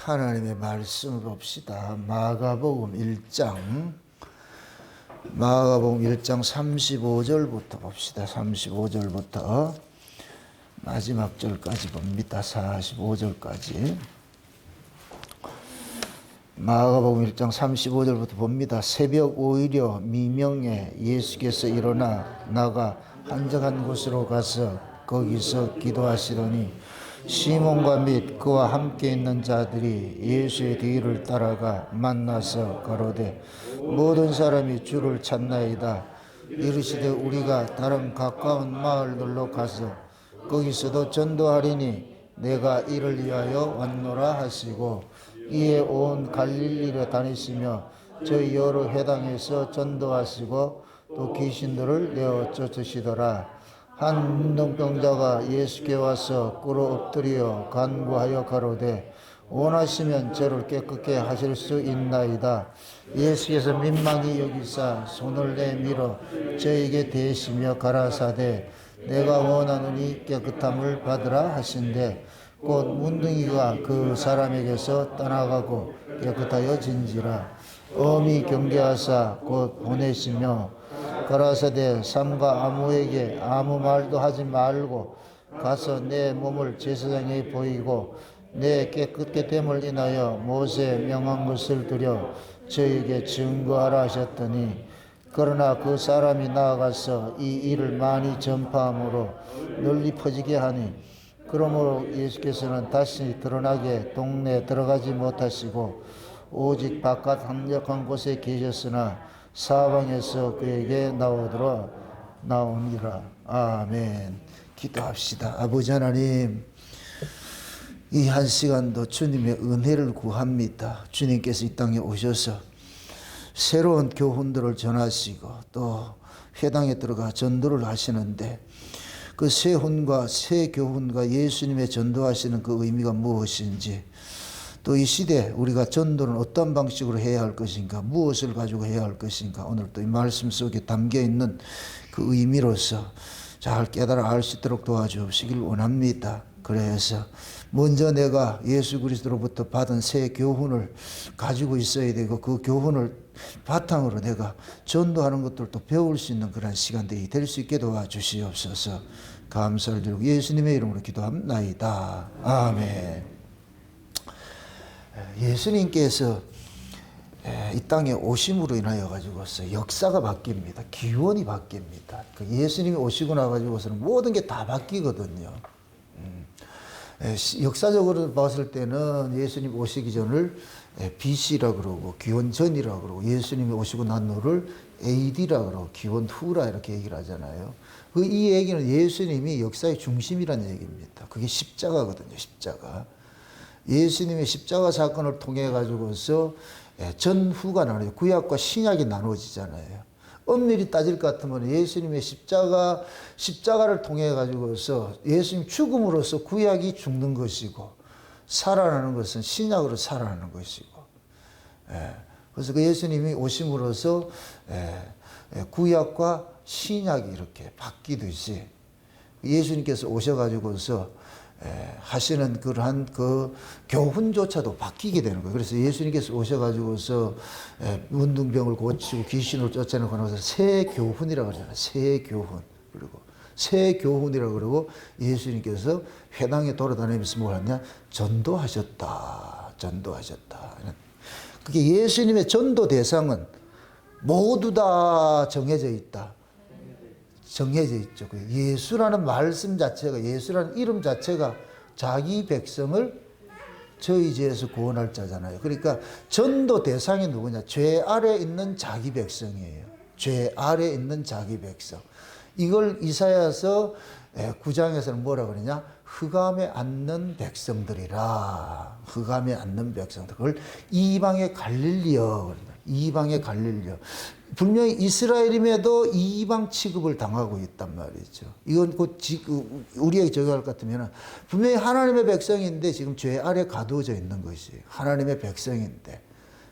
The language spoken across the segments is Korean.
하나님의 말씀을 봅시다. 마가복음 1장 35절부터 봅시다. 35절부터 마지막 절까지 봅니다. 45절까지. 마가복음 1장 35절부터 봅니다. 새벽 오히려 미명에 예수께서 일어나 나가 한적한 곳으로 가서 거기서 기도하시더니 시몬과 및 그와 함께 있는 자들이 예수의 뒤를 따라가 만나서 가로되 모든 사람이 주를 찾나이다. 이르시되 우리가 다른 가까운 마을들로 가서 거기서도 전도하리니 내가 이를 위하여 왔노라 하시고 이에 온 갈릴리로 다니시며 저희 여러 회당에서 전도하시고 또 귀신들을 내어 쫓으시더라. 한 문둥병자가 예수께 와서 꿇어 엎드려 간구하여 가로되 원하시면 저를 깨끗게 하실 수 있나이다. 예수께서 민망히 여기사 손을 내밀어 저에게 대시며 가라사대 내가 원하노니 깨끗함을 받으라 하신대 곧 문둥이가 그 사람에게서 떠나가고 깨끗하여진지라. 엄히 경계하사 곧 보내시며 가라사대 삼가 아무에게 아무 말도 하지 말고 가서 내 몸을 제사장에 보이고 내 깨끗게 됨을 인하여 모세 명한 것을 드려 저에게 증거하라 하셨더니 그러나 그 사람이 나아가서 이 일을 많이 전파함으로 널리 퍼지게 하니 그러므로 예수께서는 다시 드러나게 동네에 들어가지 못하시고 오직 바깥 한적한 곳에 계셨으나 사방에서 그에게 나오니라. 아멘. 기도합시다. 아버지 하나님, 이 한 시간도 주님의 은혜를 구합니다. 주님께서 이 땅에 오셔서 새로운 교훈들을 전하시고 또 회당에 들어가 전도를 하시는데 그 새 혼과 새 교훈과 예수님의 전도하시는 그 의미가 무엇인지 또 이 시대 우리가 전도는 어떤 방식으로 해야 할 것인가, 무엇을 가지고 해야 할 것인가, 오늘 또 이 말씀 속에 담겨 있는 그 의미로서 잘 깨달아 알 수 있도록 도와주시길 원합니다. 그래서 먼저 내가 예수 그리스도로부터 받은 새 교훈을 가지고 있어야 되고 그 교훈을 바탕으로 내가 전도하는 것들도 배울 수 있는 그런 시간들이 될 수 있게 도와주시옵소서. 감사를 드리고 예수님의 이름으로 기도합나이다. 아멘. 예수님께서 이 땅에 오심으로 인하여 가지고서 역사가 바뀝니다. 기원이 바뀝니다. 예수님이 오시고 나 가지고서는 모든 게 다 바뀌거든요. 역사적으로 봤을 때는 예수님 오시기 전을 BC라 그러고 기원 전이라 그러고 예수님이 오시고 난 후를 AD라 그러고 기원 후라 이렇게 얘기를 하잖아요. 이 얘기는 예수님이 역사의 중심이라는 얘기입니다. 그게 십자가거든요. 십자가. 예수님의 십자가 사건을 통해 가지고서 전후가 나눠요. 구약과 신약이 나눠지잖아요. 엄밀히 따질 것 같으면 예수님의 십자가를 통해 가지고서 예수님 죽음으로써 구약이 죽는 것이고 살아나는 것은 신약으로 살아나는 것이고. 그래서 그 예수님이 오심으로써 구약과 신약이 이렇게 바뀌듯이 예수님께서 오셔가지고서 하시는 그러한 그 교훈조차도 바뀌게 되는 거예요. 그래서 예수님께서 오셔가지고서 문둥병을 고치고 귀신을 쫓아내고 나서 새 교훈이라고 그러잖아요. 새 교훈. 그리고 새 교훈이라고 그러고 예수님께서 회당에 돌아다니면서 뭘 하냐? 전도하셨다. 전도하셨다. 그게 예수님의 전도 대상은 모두 다 정해져 있다. 정해져 있죠. 예수라는 말씀 자체가, 예수라는 이름 자체가 자기 백성을 저희 죄에서 구원할 자잖아요. 그러니까 전도 대상이 누구냐? 죄 아래 있는 자기 백성이에요. 죄 아래 있는 자기 백성. 이걸 이사야서 9장에서는 뭐라 그러냐? 흑암에 앉는 백성들이라. 흑암에 앉는 백성들. 그걸 이방의 갈릴리여. 이방의 갈릴리여. 분명히 이스라엘임에도 이방 취급을 당하고 있단 말이죠. 이건 곧 우리에게 적용할 것 같으면 분명히 하나님의 백성인데 지금 죄 아래 가두어져 있는 것이에요. 하나님의 백성인데.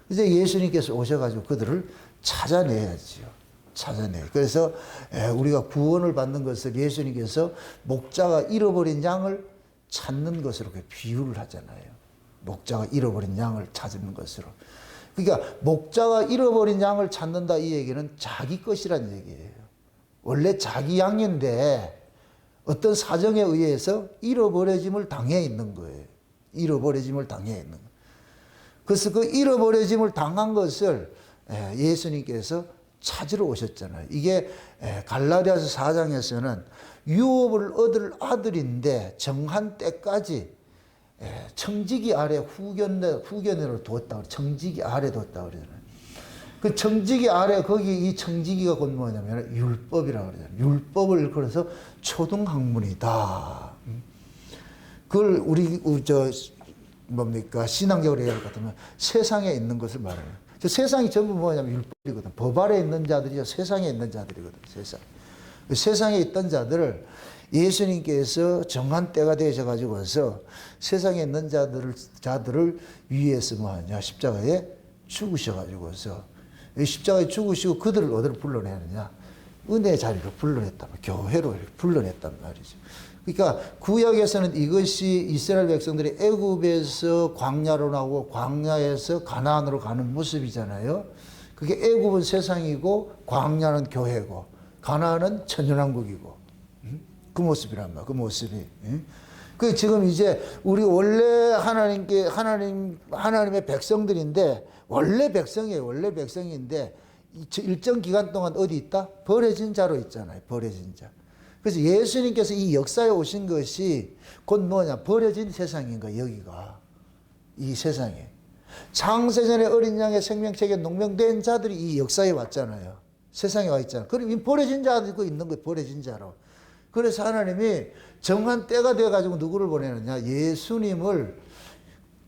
이제 예수님께서 오셔가지고 그들을 찾아내야지요. 찾아내요. 그래서 우리가 구원을 받는 것을 예수님께서 목자가 잃어버린 양을 찾는 것으로 비유를 하잖아요. 목자가 잃어버린 양을 찾는 것으로. 그러니까 목자가 잃어버린 양을 찾는다 이 얘기는 자기 것이란 얘기예요. 원래 자기 양인데 어떤 사정에 의해서 잃어버려짐을 당해 있는 거예요. 잃어버려짐을 당해 있는 거예요. 그래서 그 잃어버려짐을 당한 것을 예수님께서 찾으러 오셨잖아요. 이게 갈라디아서 4장에서는 유업을 얻을 아들인데 정한 때까지 청지기 아래 후견으로 두었다. 청지기 아래 뒀다 그러잖아요. 그 청지기 아래 거기 이 청지기가 곧 뭐냐면 율법이라고 그러잖아요. 율법을 일컬어서 초등학문이다. 그걸 우리 뭡니까 신앙적으로 얘기할 것 같으면 세상에 있는 것을 말해요. 저 세상이 전부 뭐냐면 율법이거든. 법 아래 있는 자들이 세상에 있는 자들이거든. 세상에 있던 자들을 예수님께서 정한 때가 되셔가지고서 세상에 있는 자들을 위해서 뭐하냐 십자가에 죽으셔가지고서 십자가에 죽으시고 그들을 어디로 불러내느냐 은혜의 자리로 불러냈단 말이에요. 교회로 불러냈단 말이죠. 그러니까 구약에서는 이것이 이스라엘 백성들이 애굽에서 광야로 나오고 광야에서 가나안으로 가는 모습이잖아요. 그게 애굽은 세상이고 광야는 교회고 가나안은 천연왕국이고 그 모습이란 말이야. 그 모습이. 그 지금 이제 우리 원래 하나님의 백성들인데 원래 백성이에요. 원래 백성인데 일정 기간 동안 어디 있다? 버려진 자로 있잖아요. 버려진 자. 그래서 예수님께서 이 역사에 오신 것이 곧 뭐냐? 버려진 세상인 거야, 여기가. 이 세상에. 창세전에 어린 양의 생명책에 농명된 자들이 이 역사에 왔잖아요. 세상에 와 있잖아요. 그럼 이 버려진 자들도 있는 거예요, 버려진 자로. 그래서 하나님이 정한 때가 되어가지고 누구를 보내느냐? 예수님을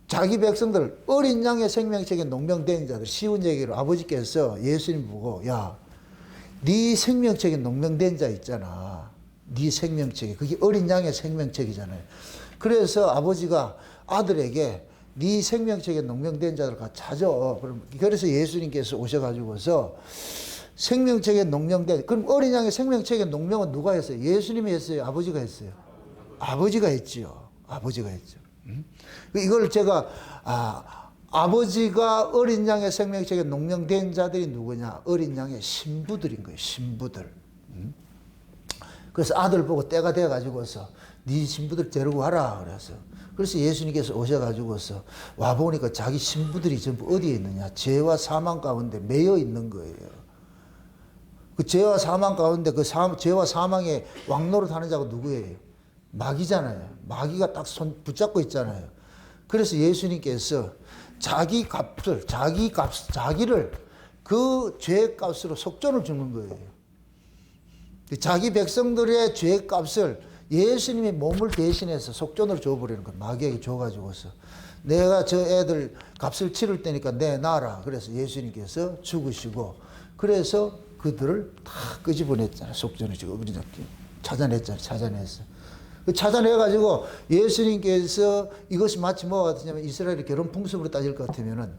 자기 백성들, 어린 양의 생명책에 농명된 자들, 쉬운 얘기로 아버지께서 예수님 보고, 야, 네 생명책에 농명된 자 있잖아. 네 생명책에. 그게 어린 양의 생명책이잖아요. 그래서 아버지가 아들에게 네 생명책에 농명된 자들 찾아. 그래서 예수님께서 오셔가지고서 생명책에 농명된, 그럼 어린 양의 생명책에 농명은 누가 했어요? 예수님이 했어요? 아버지가 했어요? 아버지가 했지요. 아버지가 했죠. 이걸 제가, 아버지가 어린 양의 생명책에 농명된 자들이 누구냐? 어린 양의 신부들인 거예요. 신부들. 그래서 아들 보고 때가 돼가지고서 네 신부들 데리고 와라. 그래서 예수님께서 오셔가지고서 와보니까 자기 신부들이 전부 어디에 있느냐? 죄와 사망 가운데 매여 있는 거예요. 그 죄와 사망 가운데 죄와 사망의 왕노릇 하는 자가 누구예요? 마귀잖아요. 마귀가 딱 손 붙잡고 있잖아요. 그래서 예수님께서 자기를 그 죄의 값으로 속전을 주는 거예요. 자기 백성들의 죄의 값을 예수님이 몸을 대신해서 속전으로 줘버리는 거예요. 마귀에게 줘가지고서. 내가 저 애들 값을 치를 테니까 내놔라. 그래서 예수님께서 죽으시고, 그래서 그들을 다 끄집어냈잖아요. 속전을 지금 찾아냈잖아요. 찾아내가지고 예수님께서 이것이 마치 뭐가 같으냐면 이스라엘의 결혼 풍습으로 따질 것 같으면은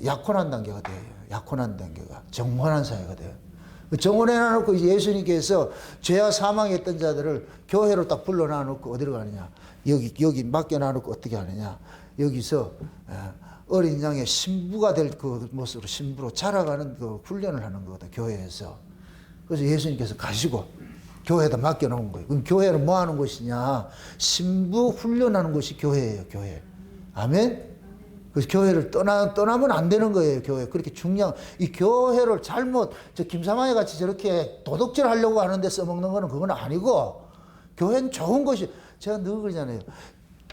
약혼한 단계가 돼요. 약혼한 단계가. 정혼한 사회가 돼요. 정혼해놔놓고 예수님께서 죄와 사망에 있던 자들을 교회로 딱 불러놔놓고 어디로 가느냐. 여기 맡겨놔놓고 어떻게 하느냐. 여기서 어린 양의 신부가 될 그 모습으로 신부로 자라가는 그 훈련을 하는 거거든, 교회에서. 그래서 예수님께서 가시고 교회에다 맡겨놓은 거예요. 그럼 교회는 뭐 하는 곳이냐? 신부 훈련하는 곳이 교회예요, 교회. 아멘? 그래서 교회를 떠나면 안 되는 거예요, 교회. 그렇게 중요한, 이 교회를 잘못, 김사마이 같이 저렇게 도둑질 하려고 하는데 써먹는 거는 그건 아니고, 교회는 좋은 것이, 제가 늘 그러잖아요.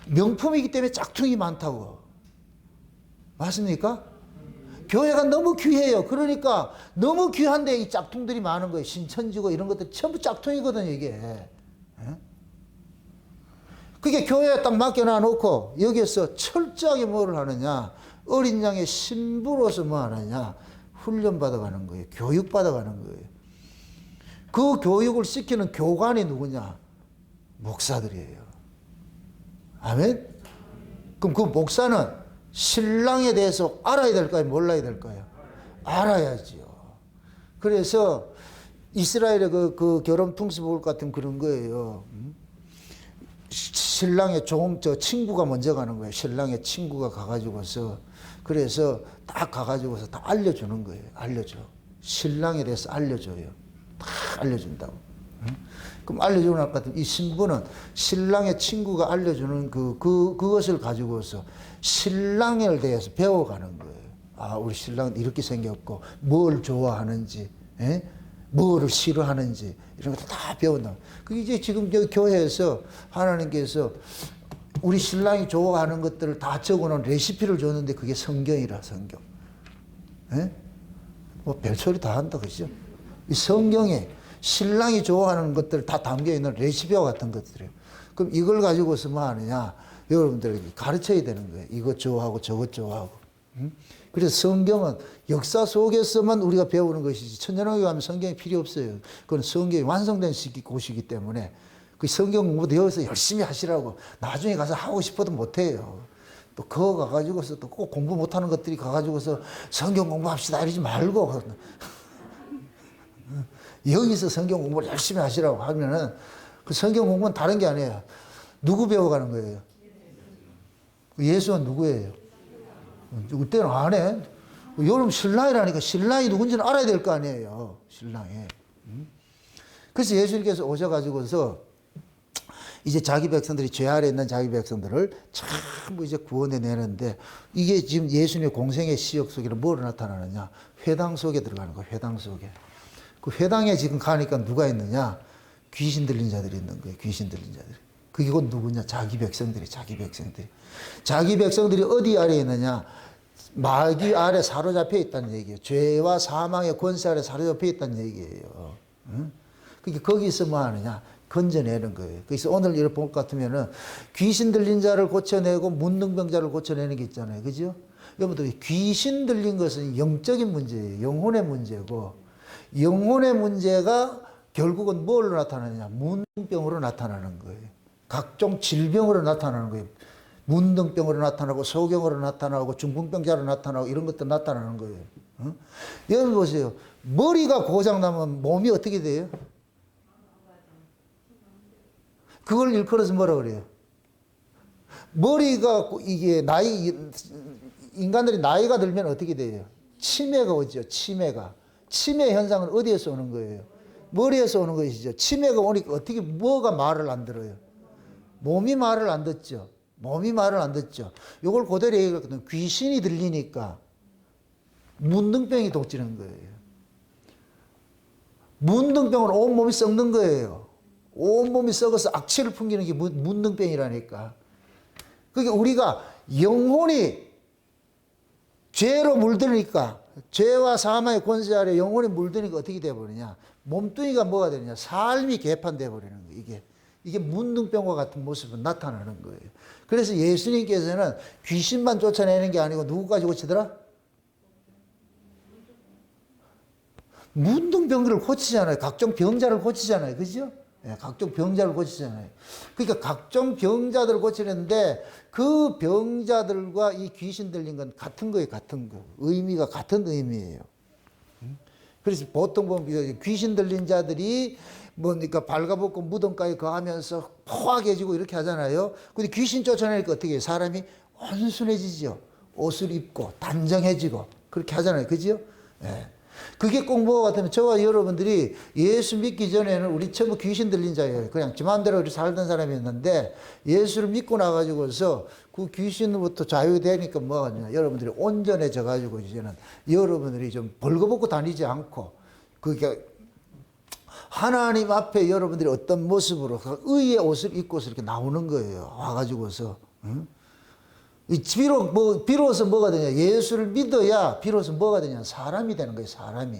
명품이기 때문에 짝퉁이 많다고. 맞습니까? 교회가 너무 귀해요. 그러니까 너무 귀한데 이 짝퉁들이 많은 거예요. 신천지고 이런 것들 전부 짝퉁이거든요, 이게. 그게 교회에 딱 맡겨놔놓고 여기서 철저하게 뭐를 하느냐. 어린 양의 신부로서 뭐 하느냐. 훈련받아가는 거예요. 교육받아가는 거예요. 그 교육을 시키는 교관이 누구냐. 목사들이에요. 아멘? 그럼 그 목사는 신랑에 대해서 알아야 될까요? 몰라야 될까요? 알아야지요. 그래서 이스라엘의 그 결혼 풍습 같은 그런 거예요. 신랑의 친구가 먼저 가는 거예요. 신랑의 친구가 가가지고서, 그래서 딱 가가지고서 다 알려주는 거예요. 알려줘. 신랑에 대해서 알려줘요. 다 알려준다고. 응? 그럼 알려주고 날 것 같으면 이 신부는 신랑의 친구가 알려주는 그것을 가지고서 신랑에 대해서 배워가는 거예요. 아, 우리 신랑은 이렇게 생겼고, 뭘 좋아하는지, 예? 뭐를 싫어하는지, 이런 것들 다 배운다. 그게 이제 지금 여기 교회에서 하나님께서 우리 신랑이 좋아하는 것들을 다 적어놓은 레시피를 줬는데 그게 성경이라, 성경. 예? 뭐 별소리 다 한다, 그죠? 이 성경에 신랑이 좋아하는 것들 다 담겨있는 레시피와 같은 것들이에요. 그럼 이걸 가지고서 뭐 하느냐? 여러분들에게 가르쳐야 되는 거예요. 이것 좋아하고 저것 좋아하고. 응? 그래서 성경은 역사 속에서만 우리가 배우는 것이지, 천년왕국에 가면 성경이 필요 없어요. 그건 성경이 완성된 곳이기 때문에 그 성경 공부도 여기서 열심히 하시라고, 나중에 가서 하고 싶어도 못해요. 또 그거 가가지고서 또 꼭 공부 못하는 것들이 가가지고서 성경 공부합시다 이러지 말고 여기서 성경 공부를 열심히 하시라고 하면은 그 성경 공부는 다른 게 아니에요. 누구 배워가는 거예요? 예수는 누구예요? 그때는 안 해. 여러분 신랑이라니까 신랑이 누군지는 알아야 될 거 아니에요. 신랑이. 그래서 예수님께서 오셔가지고서 이제 자기 백성들이 죄 아래 있는 자기 백성들을 전부 이제 구원해 내는데, 이게 지금 예수님의 공생의 시역 속에는 뭐로 나타나느냐? 회당 속에 들어가는 거예요. 회당 속에. 그 회당에 지금 가니까 누가 있느냐? 귀신 들린 자들이 있는 거예요. 귀신 들린 자들이. 그게 곧 누구냐? 자기 백성들이, 자기 백성들이. 자기 백성들이 어디 아래 있느냐? 마귀 아래 사로잡혀 있다는 얘기예요. 죄와 사망의 권세 아래 사로잡혀 있다는 얘기예요. 응? 그러니까 거기서 뭐 하느냐? 건져내는 거예요. 그래서 오늘 이렇게 볼 것 같으면은 귀신 들린 자를 고쳐내고 문둥병자를 고쳐내는 게 있잖아요. 그죠? 여러분들, 귀신 들린 것은 영적인 문제예요. 영혼의 문제고, 영혼의 문제가 결국은 뭘로 나타나느냐? 문둥병으로 나타나는 거예요. 각종 질병으로 나타나는 거예요. 문둥병으로 나타나고, 소경으로 나타나고, 중풍병자로 나타나고, 이런 것들 나타나는 거예요. 어? 여러분 보세요. 머리가 고장나면 몸이 어떻게 돼요? 그걸 일컬어서 뭐라 그래요? 머리가, 이게 인간들이 나이가 들면 어떻게 돼요? 치매가 오죠, 치매가. 치매 현상은 어디에서 오는 거예요? 머리에서 오는 것이죠. 치매가 오니까 어떻게, 뭐가 말을 안 들어요? 몸이 말을 안 듣죠. 몸이 말을 안 듣죠. 이걸 그대로 얘기하거든요. 귀신이 들리니까 문둥병이 독지는 거예요. 문둥병은 온몸이 썩는 거예요. 온몸이 썩어서 악취를 풍기는 게 문둥병이라니까. 그러니까 우리가 영혼이 죄로 물드니까, 죄와 사망의 권세 아래 영혼이 물드니까 어떻게 돼버리냐? 몸뚱이가 뭐가 되느냐? 삶이 개판돼 버리는 거예요. 이게 문둥병과 같은 모습은 나타나는 거예요. 그래서 예수님께서는 귀신만 쫓아내는 게 아니고 누구까지 고치더라? 문둥병들을 고치잖아요. 각종 병자를 고치잖아요. 그죠? 예, 각종 병자를 고치잖아요. 그러니까 각종 병자들을 고치는데 그 병자들과 이 귀신 들린 건 같은 거예요. 같은 거. 의미가 같은 의미예요. 그래서 보통 보면 귀신 들린 자들이 그러니까 발가벗고 무덤가에 거하면서 포악해지고 이렇게 하잖아요. 근데 귀신 쫓아내니까 어떻게 해요? 사람이 온순해지죠. 옷을 입고 단정해지고 그렇게 하잖아요. 그죠? 예. 그게 꼭 뭐가 같으면 저와 여러분들이 예수 믿기 전에는 우리 전부 귀신 들린 자예요. 그냥 지 마음대로 이렇게 살던 사람이었는데 예수를 믿고 나가지고서 그 귀신으로부터 자유되니까 뭐가 하냐. 여러분들이 온전해져 가지고 이제는 여러분들이 좀 벌거벗고 다니지 않고, 그게 하나님 앞에 여러분들이 어떤 모습으로 의의 옷을 입고서 이렇게 나오는 거예요. 와가지고서. 응? 비로소 뭐가 되냐. 예수를 믿어야 비로소 뭐가 되냐. 사람이 되는 거예요. 사람이.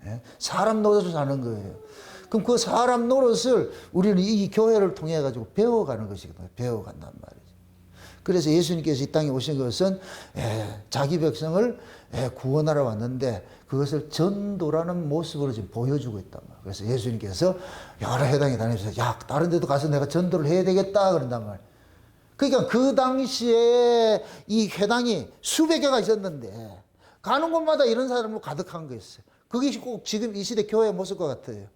예? 사람 노릇을 사는 거예요. 그럼 그 사람 노릇을 우리는 이 교회를 통해 가지고 배워가는 것이거든요. 배워간단 말이죠. 그래서 예수님께서 이 땅에 오신 것은 자기 백성을 구원하러 왔는데 그것을 전도라는 모습으로 지금 보여주고 있단 말이에요. 그래서 예수님께서 여러 회당에 다니면서 야, 다른 데도 가서 내가 전도를 해야 되겠다 그런단 말이에요. 그러니까 그 당시에 이 회당이 수백 개가 있었는데 가는 곳마다 이런 사람으로 가득한 거였어요. 그게 꼭 지금 이 시대 교회의 모습과 같아요.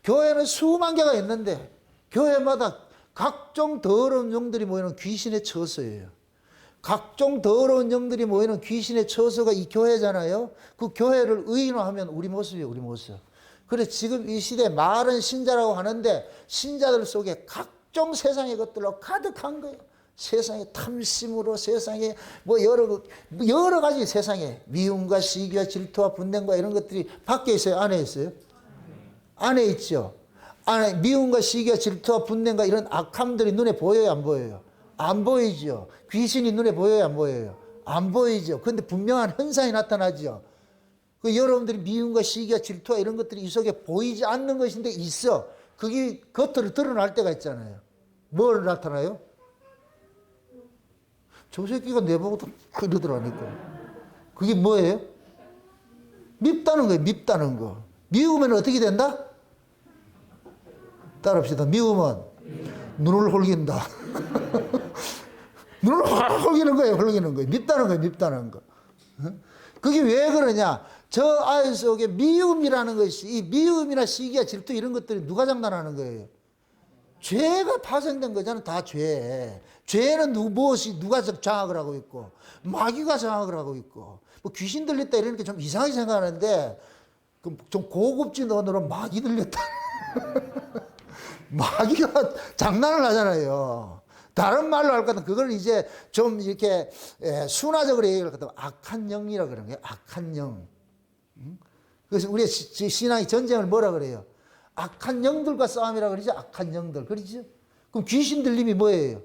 교회는 수만 개가 있는데 교회마다 각종 더러운 영들이 모이는 귀신의 처소예요. 각종 더러운 영들이 모이는 귀신의 처소가 이 교회잖아요. 그 교회를 의인화하면 우리 모습이에요, 우리 모습. 그래 지금 이 시대에 말은 신자라고 하는데 신자들 속에 각종 세상의 것들로 가득한 거예요. 세상에 탐심으로, 세상에 뭐 여러 가지 세상에 미움과 시기와 질투와 분냄과 이런 것들이 밖에 있어요, 안에 있어요? 안에 있죠. 안에 미움과 시기와 질투와 분냄과 이런 악함들이 눈에 보여요, 안 보여요? 안 보이죠. 귀신이 눈에 보여요, 안 보여요? 안 보이죠. 그런데 분명한 현상이 나타나죠. 그 여러분들이 미움과 시기와 질투와 이런 것들이 이 속에 보이지 않는 것인데 있어. 그게 겉으로 드러날 때가 있잖아요. 뭘 나타나요? 저 새끼가 내보고도 그러더라니까. 그게 뭐예요? 밉다는 거예요, 밉다는 거. 미우면 어떻게 된다? 따라합시다. 미우면 눈을 홀긴다. 눈을 홀기는 거예요, 홀기는 거예요. 밉다는 거예요, 밉다는 거. 그게 왜 그러냐? 저 아이 속에 미움이라는 것이, 이 미움이나 시기와 질투 이런 것들이 누가 장난하는 거예요? 죄가 파생된 거잖아요. 다 죄. 죄는 무엇이 누가 장악을 하고 있고 마귀가 장악을 하고 있고 뭐 귀신 들렸다 이런 게 좀 이상하게 생각하는데 좀 고급진 언어로 마귀 들렸다. 마귀가 장난을 하잖아요. 다른 말로 할 것 같으면 그걸 이제 좀 이렇게 순화적으로 얘기할 것 같으면 악한 영이라고 그러는 거예요. 악한 영. 그래서 우리 신앙의 전쟁을 뭐라 그래요? 악한 영들과 싸움이라고 그러죠. 악한 영들. 그러죠? 그럼 귀신 들림이 뭐예요?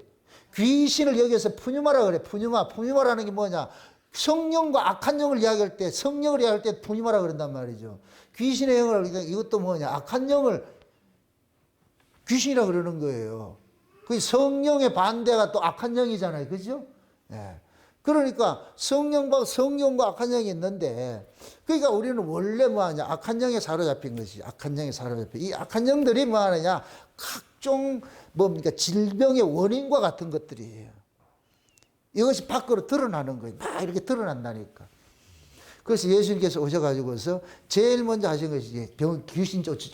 귀신을 여기서 푸뉴마라고 그래. 푸뉴마. 푸뉴마라는 게 뭐냐? 성령과 악한 영을 이야기할 때, 성령을 이야기할 때 푸뉴마라고 그런단 말이죠. 귀신의 영을, 이것도 뭐냐? 악한 영을 귀신이라고 그러는 거예요. 그 성령의 반대가 또 악한 영이잖아요. 그죠? 예. 그러니까 성령과 악한 영이 있는데, 그러니까 우리는 원래 뭐하냐, 악한 영에 사로잡힌 것이, 악한 영에 사로잡힌, 이 악한 영들이 뭐하느냐, 각종 뭡니까, 질병의 원인과 같은 것들이에요. 이것이 밖으로 드러나는 거예요. 막 이렇게 드러난다니까. 그래서 예수님께서 오셔가지고서 제일 먼저 하신 것이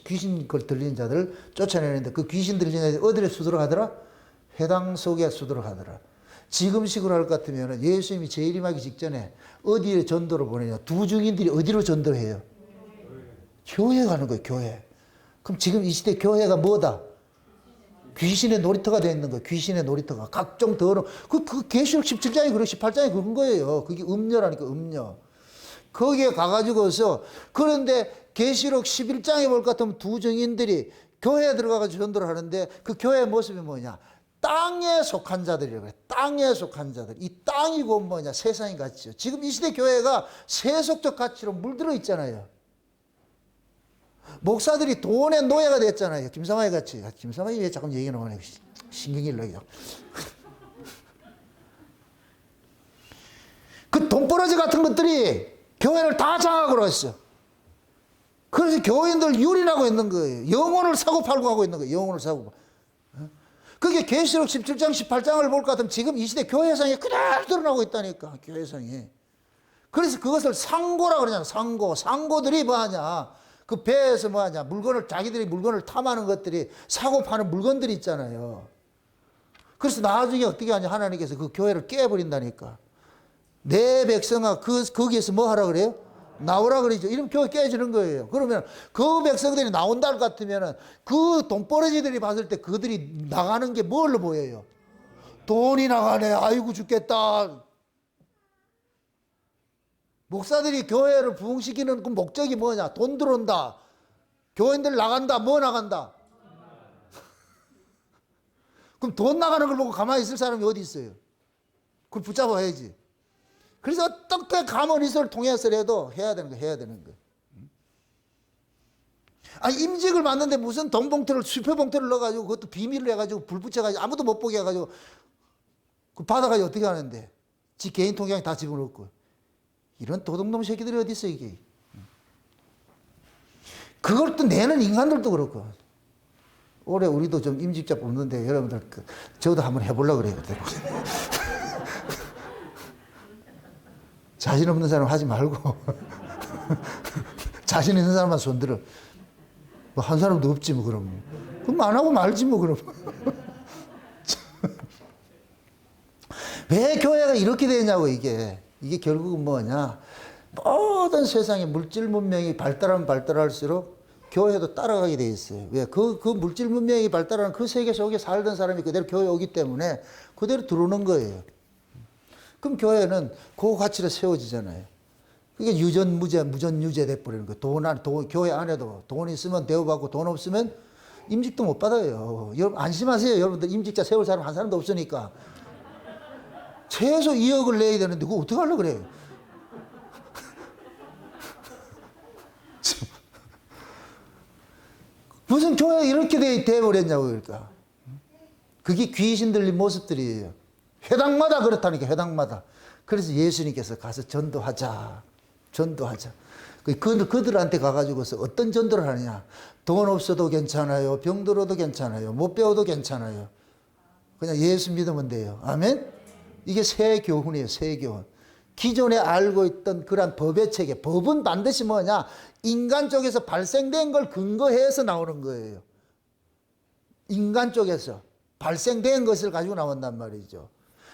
귀신 걸 들리는 자들을 쫓아내는데, 그 귀신 들리는 자들이 어디에 수두룩 하더라? 회당 속에 수두룩 하더라. 지금식으로 할 것 같으면 예수님이 재림하기 직전에 어디에 전도를 보내냐? 두 증인들이 어디로 전도해요? 교회 가는 거예요, 교회. 그럼 지금 이 시대 교회가 뭐다? 귀신의 놀이터가 되어 있는 거예요. 귀신의 놀이터가. 각종 더러운, 그 계시록 17장이 그렇고 18장이 그런 거예요. 그게 음녀라니까, 음녀. 거기에 가가지고서, 그런데 계시록 11장에 볼 것 같으면 두 증인들이 교회에 들어가가지고 전도를 하는데 그 교회의 모습이 뭐냐? 땅에 속한 자들이라고 해요. 땅에 속한 자들. 이 땅이 곧 뭐냐? 세상의 가치죠. 지금 이 시대 교회가 세속적 가치로 물들어 있잖아요. 목사들이 돈의 노예가 됐잖아요. 김삼아이 같이. 김삼아이 왜 자꾸 얘기 나오네. 신경이 일러요. 그 돈벌어지 같은 것들이 교회를 다 장악을 했어. 그래서 교인들 유린하고 있는 거예요. 영혼을 사고 팔고 하고 있는 거예요. 영혼을 사고 팔고. 그게 계시록 17장 18장을 볼 것 같으면 지금 이 시대 교회상에 그대로 드러나고 있다니까. 교회상에. 그래서 그것을 상고라고 그러잖아. 상고. 상고들이 뭐하냐. 그 배에서 뭐하냐. 자기들이 물건을 탐하는 것들이 사고 파는 물건들이 있잖아요. 그래서 나중에 어떻게 하냐. 하나님께서 그 교회를 깨버린다니까. 내 백성아 거기에서 뭐 하라 그래요? 나오라 그러죠. 이러면 교회 깨지는 거예요. 그러면 그 백성들이 나온다 할 것 같으면 그 돈벌어지들이 봤을 때 그들이 나가는 게 뭘로 보여요? 돈이 나가네. 아이고 죽겠다. 목사들이 교회를 부흥시키는 그 목적이 뭐냐? 돈 들어온다. 교인들 나간다. 뭐 나간다? 그럼 돈 나가는 걸 보고 가만히 있을 사람이 어디 있어요? 그걸 붙잡아야지. 그래서 어떻게 가문이설을 통해서라도 해야 되는 거예요. 해야 되는 거예요. 아니, 임직을 맡는데 무슨 돈봉투를, 수표봉투를 넣어가지고 그것도 비밀로 해가지고 불 붙여가지고 아무도 못 보게 해가지고 그 받아가지고 어떻게 하는데? 지 개인 통장에 다 집어넣고. 이런 도둑놈 새끼들이 어디 있어, 이게. 그걸 또 내는 인간들도 그렇고. 올해 우리도 좀 임직자 뽑는데 여러분들, 저도 한번 해보려고 그래요. 자신 없는 사람 하지 말고 자신 있는 사람만 손들어. 뭐 한 사람도 없지 뭐 그럼. 그럼 안 하고 말지 뭐 그럼. 왜 교회가 이렇게 되냐고, 이게. 이게 결국은 뭐냐. 모든 세상의 물질 문명이 발달하면 발달할수록 교회도 따라가게 돼 있어요. 왜? 그 물질 문명이 발달하는 그 세계 속에 살던 사람이 그대로 교회에 오기 때문에 그대로 들어오는 거예요. 그럼 교회는 그 가치로 세워지잖아요. 그게 무전유죄 돼버리는 거예요. 교회 안에도 돈 있으면 대우받고 돈 없으면 임직도 못 받아요. 여러분, 안심하세요. 여러분들 임직자 세울 사람 한 사람도 없으니까. 최소 2억을 내야 되는데 그거 어떻게 하려고 그래요? 무슨 교회가 이렇게 돼버렸냐고, 그러니까. 그게 귀신 들린 모습들이에요. 회당마다 그렇다니까, 회당마다. 그래서 예수님께서 가서 전도하자. 그들한테 가가지고서 어떤 전도를 하느냐. 돈 없어도 괜찮아요. 병들어도 괜찮아요. 못 배워도 괜찮아요. 그냥 예수 믿으면 돼요. 아멘? 이게 새 교훈이에요, 새 교훈. 기존에 알고 있던 그러한 법의 체계, 법은 반드시 뭐냐? 인간 쪽에서 발생된 걸 근거해서 나오는 거예요. 인간 쪽에서 발생된 것을 가지고 나온단 말이죠.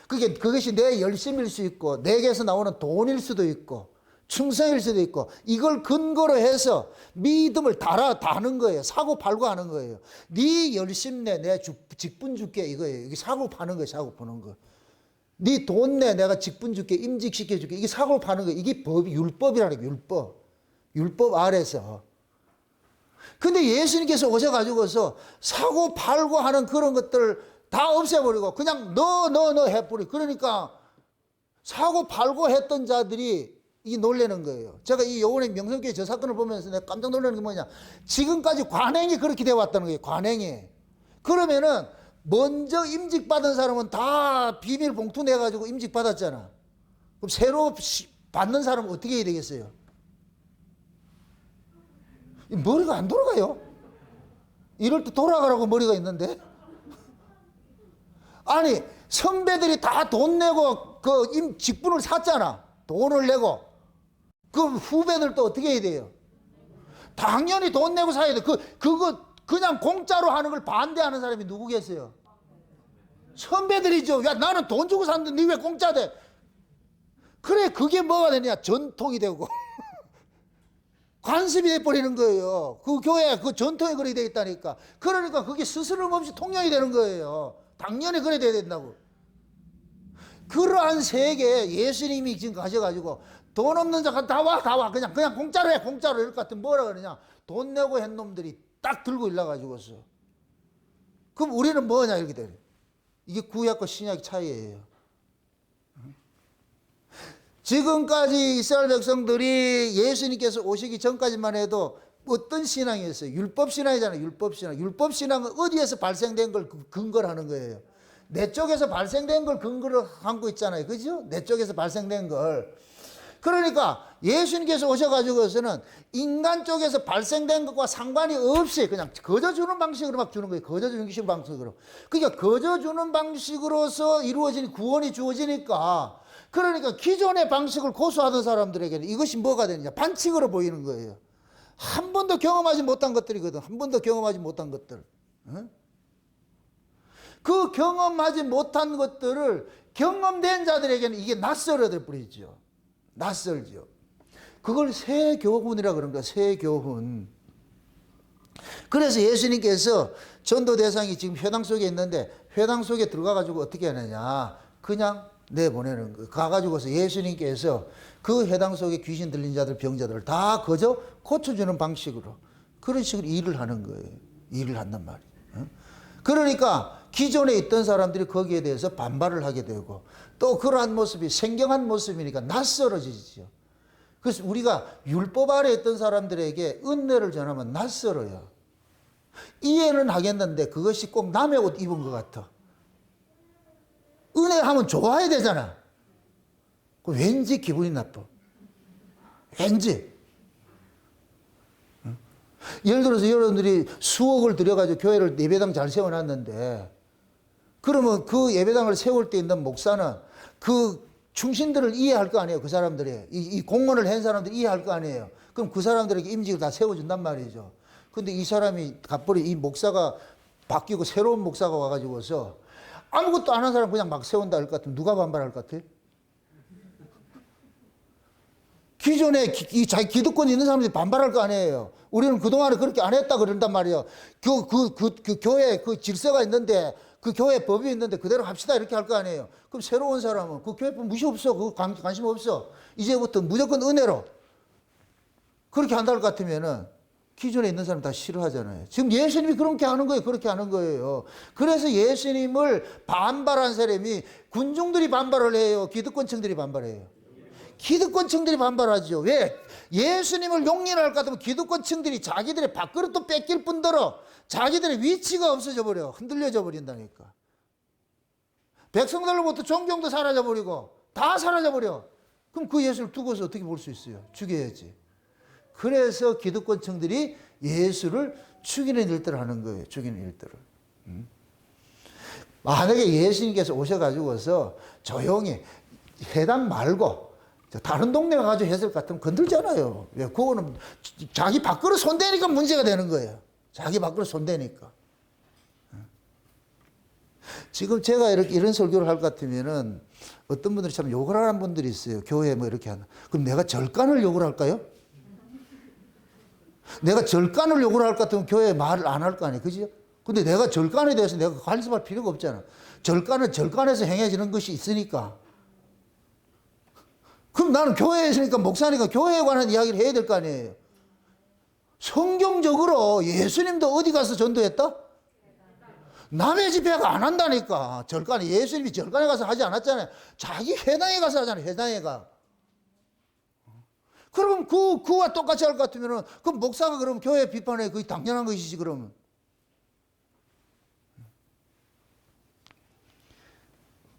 그것이 내 열심일 수 있고, 내게서 나오는 돈일 수도 있고, 충성일 수도 있고, 이걸 근거로 해서 믿음을 다는 거예요. 사고 팔고 하는 거예요. 네 열심 내 직분 줄게, 이거예요. 이게 사고 파는 거예요, 사고 파는 거. 네 돈 내, 내가 직분 줄게, 임직시켜 줄게. 이게 사고를 파는 거예요. 이게 율법이라는 거예요, 율법. 율법 아래서. 근데 예수님께서 오셔가지고서 사고 팔고 하는 그런 것들을 다 없애버리고 그냥 너 해버리고, 그러니까 사고 팔고 했던 자들이 이 놀라는 거예요. 제가 이 요번에 명성교회 저 사건을 보면서 내가 깜짝 놀라는 게 뭐냐. 지금까지 관행이 그렇게 되어 왔다는 거예요, 관행이. 그러면은 먼저 임직받은 사람은 다 비밀 봉투 내가지고 임직받았잖아. 그럼 새로 받는 사람은 어떻게 해야 되겠어요? 머리가 안 돌아가요. 이럴 때 돌아가라고 머리가 있는데. 아니, 선배들이 다 돈 내고 직분을 샀잖아. 돈을 내고. 그럼 후배들도 어떻게 해야 돼요? 당연히 돈 내고 사야 돼. 그거 그냥 공짜로 하는 걸 반대하는 사람이 누구겠어요? 선배들이죠. 야, 나는 돈 주고 샀는데 니 왜 공짜 돼? 그래, 그게 뭐가 되냐? 전통이 되고 관습이 돼버리는 거예요. 그 교회 그 전통이 그렇게 되어 있다니까. 그러니까 그게 스스럼 없이 통용이 되는 거예요. 당연히 그래 돼야 된다고. 그러한 세계에 예수님이 지금 가셔가지고 돈 없는 자가 다 와. 그냥 공짜로 해, 공짜로. 이럴 것 같으면 뭐라 그러냐. 돈 내고 한 놈들이 딱 들고 일러가지고서. 그럼 우리는 뭐냐, 이렇게 되네. 이게 구약과 신약의 차이예요. 지금까지 이스라엘 백성들이 예수님께서 오시기 전까지만 해도 어떤 신앙이었어요? 율법신앙이잖아요, 율법신앙. 율법신앙은 어디에서 발생된 걸 근거로 하는 거예요? 내 쪽에서 발생된 걸 근거로 하고 있잖아요. 그죠? 내 쪽에서 발생된 걸. 그러니까 예수님께서 오셔가지고서는 인간 쪽에서 발생된 것과 상관이 없이 그냥 거저주는 방식으로 막 주는 거예요. 거저주는 방식으로. 그러니까 거저주는 방식으로서 이루어진 구원이 주어지니까, 그러니까 기존의 방식을 고수하던 사람들에게는 이것이 뭐가 되느냐? 반칙으로 보이는 거예요. 한 번도 경험하지 못한 것들이거든. 한 번도 경험하지 못한 것들. 응? 그 경험하지 못한 것들을 경험된 자들에게는 이게 낯설어져 버리죠. 낯설죠. 그걸 새 교훈이라 그런 거야, 새 교훈. 그래서 예수님께서 전도 대상이 지금 회당 속에 있는데, 회당 속에 들어가가지고 어떻게 하느냐. 그냥 내보내는 거예요. 가가지고서 예수님께서 그 회당 속에 귀신 들린 자들, 병자들을 다 그저 고쳐주는 방식으로, 그런 식으로 일을 하는 거예요. 일을 한단 말이에요. 그러니까 기존에 있던 사람들이 거기에 대해서 반발을 하게 되고, 또 그러한 모습이 생경한 모습이니까 낯설어지죠. 그래서 우리가 율법 아래 있던 사람들에게 은혜를 전하면 낯설어요. 이해는 하겠는데 그것이 꼭 남의 옷 입은 것 같아. 은혜하면 좋아야 되잖아. 왠지 기분이 나빠. 왠지. 예를 들어서 여러분들이 수억을 들여가지고 교회를 예배당 잘 세워놨는데, 그러면 그 예배당을 세울 때 있는 목사는 그 충신들을 이해할 거 아니에요. 그 사람들이. 이 공헌을 한 사람들이 이해할 거 아니에요. 그럼 그 사람들에게 임직을 다 세워준단 말이죠. 근데 이 사람이 갑자기 이 목사가 바뀌고 새로운 목사가 와가지고서 아무것도 안 한 사람 그냥 막 세운다 할 것 같으면 누가 반발할 것 같아요? 기존에 자기 기득권이 있는 사람들이 반발할 거 아니에요. 우리는 그동안에 그렇게 안 했다 그런단 말이에요. 그 교회 그 질서가 있는데, 그 교회 법이 있는데 그대로 합시다 이렇게 할 거 아니에요. 그럼 새로운 사람은 그 교회법 무시 없어. 그거 관심 없어. 이제부터 무조건 은혜로. 그렇게 한다는 것 같으면은 기존에 있는 사람 다 싫어하잖아요. 지금 예수님이 그렇게 하는 거예요. 그렇게 하는 거예요. 그래서 예수님을 반발한 사람이 군중들이 반발을 해요. 기득권층들이 반발해요. 기득권층들이 반발하죠. 왜? 예수님을 용인할 것 같으면 기득권층들이 자기들의 밥그릇도 뺏길 뿐더러 자기들의 위치가 없어져 버려. 흔들려져 버린다니까. 백성들로부터 존경도 사라져 버리고 다 사라져 버려. 그럼 그 예수를 두고서 어떻게 볼 수 있어요? 죽여야지. 그래서 기득권층들이 예수를 죽이는 일들을 하는 거예요. 죽이는 일들을. 만약에 예수님께서 오셔가지고서 조용히 해당 말고 다른 동네 가가지고 했을 것 같으면 건들잖아요. 왜? 그거는 자기 밖으로 손대니까 문제가 되는 거예요. 자기 밖으로 손대니까. 지금 제가 이런 설교를 할 것 같으면은 어떤 분들이 참 욕을 하는 분들이 있어요. 교회에 뭐 이렇게 하는. 그럼 내가 절간을 욕을 할까요? 내가 절간을 욕을 할 것 같으면 교회에 말을 안 할 거 아니에요. 그죠? 근데 내가 절간에 대해서 내가 관심할 필요가 없잖아. 절간은 절간에서 행해지는 것이 있으니까. 그럼 나는 교회에 있으니까 목사니까 교회에 관한 이야기를 해야 될 거 아니에요. 성경적으로 예수님도 어디 가서 전도했다? 남의 집회가 안 한다니까. 절간에, 예수님이 절간에 가서 하지 않았잖아요. 자기 회당에 가서 하잖아요. 회당에 가. 그러면 그와 똑같이 할 것 같으면은, 그럼 목사가 그럼 교회 비판에 그게 당연한 것이지, 그러면.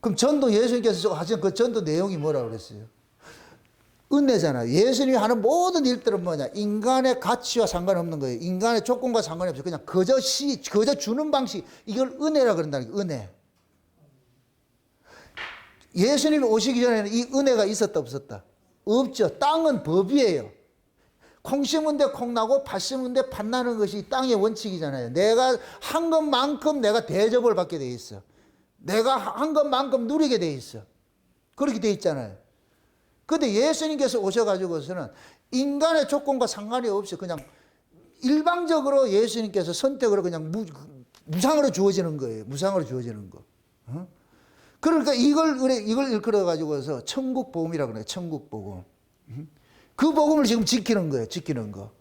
그럼 전도 예수님께서 하신 그 전도 내용이 뭐라고 그랬어요? 은혜잖아요. 예수님이 하는 모든 일들은 뭐냐? 인간의 가치와 상관없는 거예요. 인간의 조건과 상관이 없어요. 그냥 그저 주는 방식. 이걸 은혜라 그런다는 거예요. 은혜. 예수님이 오시기 전에는 이 은혜가 있었다, 없었다? 없죠. 땅은 법이에요. 콩 심은 데 콩 나고 팥 심은 데 팥 나는 것이 땅의 원칙이잖아요. 내가 한 것만큼 내가 대접을 받게 돼 있어. 내가 한 것만큼 누리게 돼 있어. 그렇게 돼 있잖아요. 근데 예수님께서 오셔가지고서는 인간의 조건과 상관이 없이 그냥 일방적으로 예수님께서 선택으로 그냥 무상으로 주어지는 거예요. 무상으로 주어지는 거. 그러니까 이걸 일컬어가지고서 천국 복음이라고 그래요. 천국 복음. 그 복음을 지금 지키는 거예요. 지키는 거.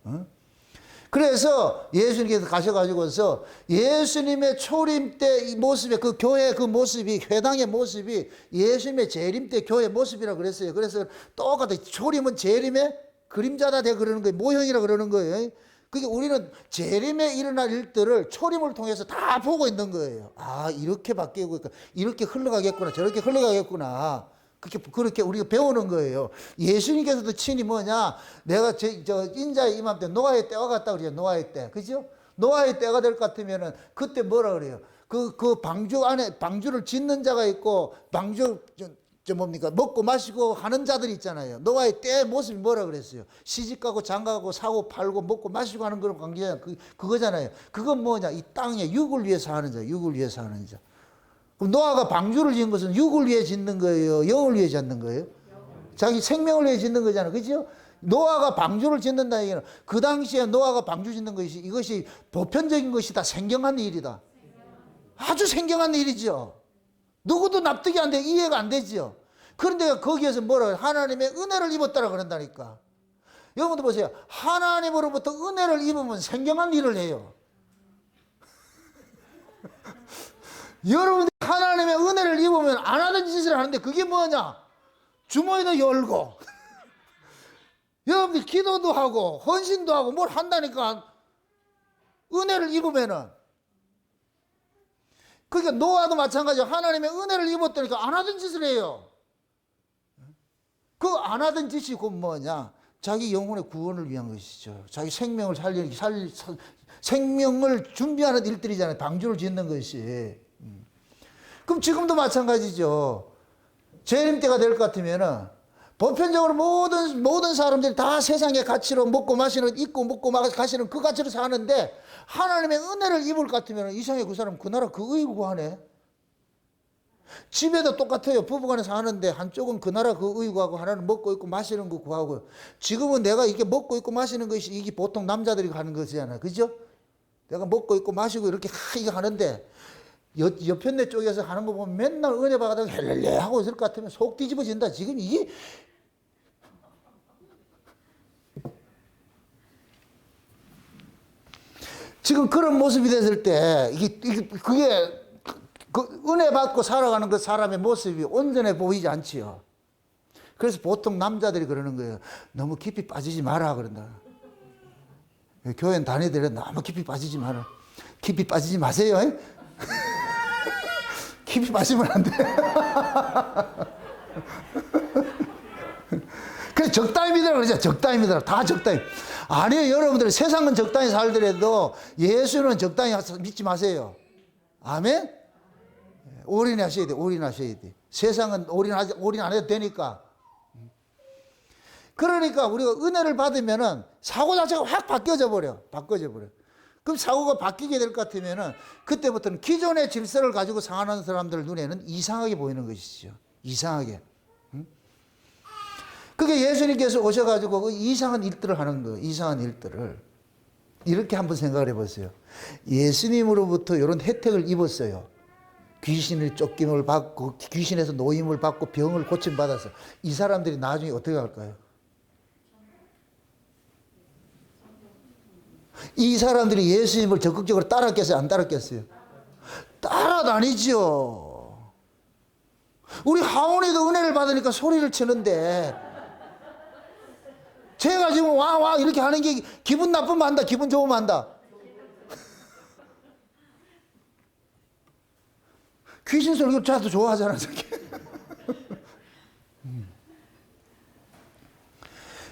그래서 예수님께서 가셔가지고서 예수님의 초림 때 이 모습에 그 교회 그 모습이 회당의 모습이 예수님의 재림 때 교회 모습이라고 그랬어요. 그래서 똑같아요. 초림은 재림의 그림자다 돼 그러는 거예요. 모형이라 그러는 거예요. 그게 우리는 재림에 일어날 일들을 초림을 통해서 다 보고 있는 거예요. 아, 이렇게 바뀌고 이렇게 흘러가겠구나. 저렇게 흘러가겠구나. 그렇게 우리가 배우는 거예요. 예수님께서도 친히 뭐냐, 내가 인자의 임함 때 노아의 때와 같다 그래요. 노아의 때. 그죠? 노아의 때가 될 것 같으면은 그때 뭐라 그래요? 그 방주 안에 방주를 짓는 자가 있고 방주, 뭡니까? 먹고 마시고 하는 자들이 있잖아요. 노아의 때의 모습이 뭐라 그랬어요? 시집가고 장가가고 사고 팔고 먹고 마시고 하는 그런 관계잖아요. 그거잖아요. 그건 뭐냐? 이 땅에 육을 위해서 하는 자, 육을 위해서 하는 자. 그럼 노아가 방주를 지은 것은 육을 위해 짓는 거예요? 영을 위해 짓는 거예요? 자기 생명을 위해 짓는 거잖아요. 그죠? 노아가 방주를 짓는다는 얘기는 그 당시에 노아가 방주 짓는 것이 이것이 보편적인 것이다. 생경한 일이다. 아주 생경한 일이죠. 누구도 납득이 안 돼. 이해가 안 되죠. 그런데 거기에서 뭐라 그래요? 하나님의 은혜를 입었다라 그런다니까. 여러분들 보세요. 하나님으로부터 은혜를 입으면 생경한 일을 해요. 여러분들 하나님의 은혜를 입으면 안 하던 짓을 하는데 그게 뭐냐? 주머니도 열고 여러분들 기도도 하고 헌신도 하고 뭘 한다니까. 은혜를 입으면은. 그러니까 노아도 마찬가지로 하나님의 은혜를 입었다니까 안 하던 짓을 해요. 그 안 하던 짓이 곧 뭐냐? 자기 영혼의 구원을 위한 것이죠. 자기 생명을 생명을 준비하는 일들이잖아요. 방주를 짓는 것이. 그럼 지금도 마찬가지죠. 재림 때가 될 것 같으면은 보편적으로 모든 사람들이 다 세상의 가치로 먹고 마시는, 입고 먹고 가시는 그 가치로 사는데 하나님의 은혜를 입을 것 같으면 이상하게 그 사람 그 나라 그 의를 구하네. 집에도 똑같아요. 부부간에 사는데 한쪽은 그 나라 그 의구하고 하나는 먹고 있고 마시는 거 구하고. 지금은 내가 이게 먹고 있고 마시는 것이 이게 보통 남자들이 하는 것이잖아요. 그죠? 내가 먹고 있고 마시고 이렇게 이거 하는데 옆편네 쪽에서 하는 거 보면 맨날 은혜 받아서 헬렐레 하고 있을 것 같으면 속 뒤집어진다. 지금 이게 지금 그런 모습이 됐을 때 그게 그 은혜 받고 살아가는 그 사람의 모습이 온전해 보이지 않지요. 그래서 보통 남자들이 그러는 거예요. 너무 깊이 빠지지 마라 그런다. 교회 다니더라도 너무 깊이 빠지지 마라. 깊이 빠지지 마세요. 깊이 빠지면 안 돼. 그래서 적당히 믿으라 그러죠. 적당히 믿으라. 다 적당히. 아니에요. 여러분들 세상은 적당히 살더라도 예수는 적당히 믿지 마세요. 아멘? 올인하셔야 돼. 올인하셔야 돼. 세상은 올인 안 해도 되니까. 그러니까 우리가 은혜를 받으면은 사고 자체가 확 바뀌어져 버려. 그럼 사고가 바뀌게 될 것 같으면은 그때부터는 기존의 질서를 가지고 살아가는 사람들 눈에는 이상하게 보이는 것이죠. 이상하게. 그게 예수님께서 오셔가지고 그 이상한 일들을 하는 거예요. 이상한 일들을. 이렇게 한번 생각을 해보세요. 예수님으로부터 이런 혜택을 입었어요. 귀신을 쫓김을 받고 귀신에서 노임을 받고 병을 고침받아서 이 사람들이 나중에 어떻게 할까요? 이 사람들이 예수님을 적극적으로 따랐겠어요? 안 따랐겠어요? 따라다니죠. 우리 하원이도 은혜를 받으니까 소리를 치는데 제가 지금 와 이렇게 하는 게 기분 나쁘면 한다, 기분 좋으면 한다. 귀신 설교 저도 좋아하잖아.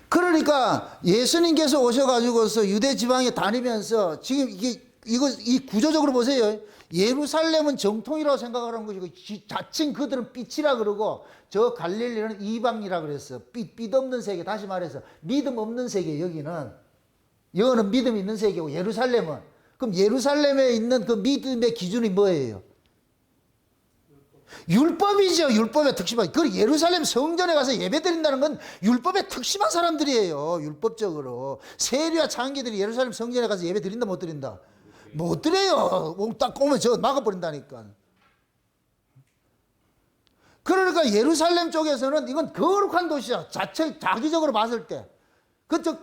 그러니까 예수님께서 오셔가지고서 유대 지방에 다니면서 지금 이 구조적으로 보세요. 예루살렘은 정통이라고 생각하는 것이고 자칭 그들은 빛이라 그러고 저 갈릴리는 이방이라 그랬어. 빛 없는 세계. 다시 말해서 믿음 없는 세계. 여기는 믿음 있는 세계고 예루살렘은. 그럼 예루살렘에 있는 그 믿음의 기준이 뭐예요? 율법이죠. 율법의 특심한. 그 예루살렘 성전에 가서 예배 드린다는 건 율법의 특심한 사람들이에요. 율법적으로. 세리와 창기들이 예루살렘 성전에 가서 예배 드린다 못 드린다? 못 드려요. 딱 오면 저 막아버린다니까. 그러니까 예루살렘 쪽에서는 이건 거룩한 도시야. 자기적으로 봤을 때.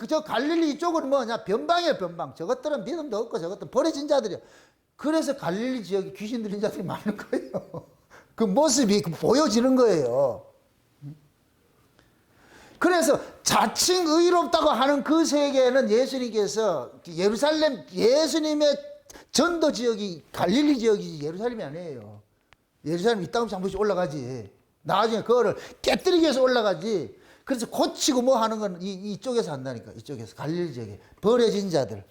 저 갈릴리 이쪽은 뭐냐? 변방이에요, 변방. 저것들은 믿음도 없고 저것들은 버려진 자들이야. 그래서 갈릴리 지역에 귀신 들린 자들이 많은 거예요. 그 모습이 보여지는 거예요. 그래서 자칭 의롭다고 하는 그 세계에는 예수님께서 예수님의 전도 지역이 갈릴리 지역이지 예루살렘이 아니에요. 예루살렘 이 땅없이 한 번씩 올라가지. 나중에 그거를 깨뜨리기 위해서 올라가지. 그래서 고치고 뭐 하는 건 이쪽에서 한다니까. 이쪽에서 갈릴리 지역에 버려진 자들.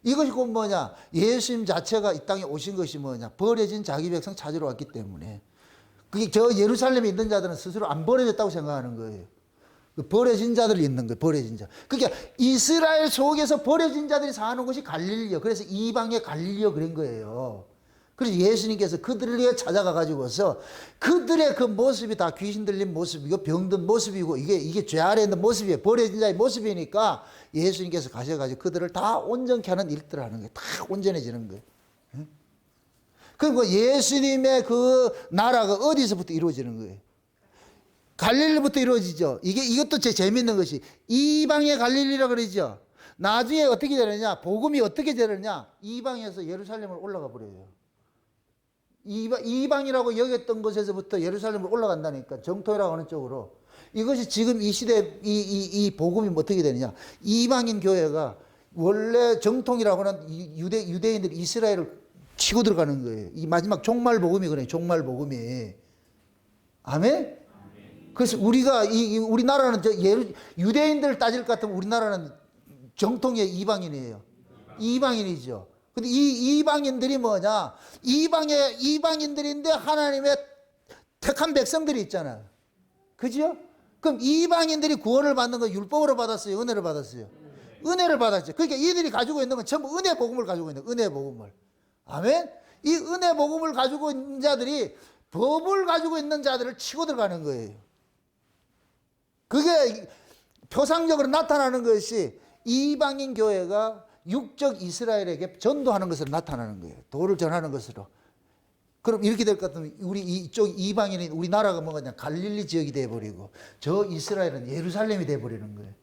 이것이 곧 뭐냐? 예수님 자체가 이 땅에 오신 것이 뭐냐? 버려진 자기 백성 찾으러 왔기 때문에. 그게 저 예루살렘에 있는 자들은 스스로 안 버려졌다고 생각하는 거예요. 버려진 자들이 있는 거예요. 버려진 자. 그러니까 이스라엘 속에서 버려진 자들이 사는 곳이 갈릴리요. 그래서 이방의 갈릴리요 그런 거예요. 그래서 예수님께서 그들을 위해 찾아가 가지고서 그들의 그 모습이 다 귀신 들린 모습이고 병든 모습이고 이게 죄 아래에 있는 모습이에요. 버려진 자의 모습이니까 예수님께서 가셔가지고 그들을 다 온전케 하는 일들을 하는 거예요. 다 온전해지는 거예요. 그리고 예수님의 그 나라가 어디서부터 이루어지는 거예요? 갈릴리부터 이루어지죠. 이것도 재밌는 것이 이방의 갈릴리라 그러죠. 나중에 어떻게 되느냐? 복음이 어떻게 되느냐? 이방에서 예루살렘을 올라가 버려요. 이방이라고 여겼던 곳에서부터 예루살렘으로 올라간다니까. 정토라고 하는 쪽으로. 이것이 지금 이 시대 이 복음이 어떻게 되느냐? 이방인 교회가 원래 정통이라고 하는 유대인들이 이스라엘을 치고 들어가는 거예요. 이 마지막 종말 복음이 그래요. 종말 복음이. 아멘? 그래서 우리나라는 유대인들을 따질 것 같으면 우리나라는 정통의 이방인이에요. 이방인이죠. 근데 이 이방인들이 뭐냐? 이방인들인데 하나님의 택한 백성들이 있잖아요. 그죠? 그럼 이방인들이 구원을 받는 건 율법으로 받았어요? 은혜를 받았어요? 은혜를 받았죠. 그러니까 이들이 가지고 있는 건 전부 은혜 복음을 가지고 있는 거예요. 은혜 복음을. 아멘? 이 은혜 복음을 가지고 있는 자들이 법을 가지고 있는 자들을 치고 들어가는 거예요. 그게 표상적으로 나타나는 것이 이방인 교회가 육적 이스라엘에게 전도하는 것으로 나타나는 거예요. 도를 전하는 것으로. 그럼 이렇게 될 것 같으면 우리 이쪽 이방인인 우리나라가 뭐가 그냥 갈릴리 지역이 돼버리고 저 이스라엘은 예루살렘이 돼버리는 거예요.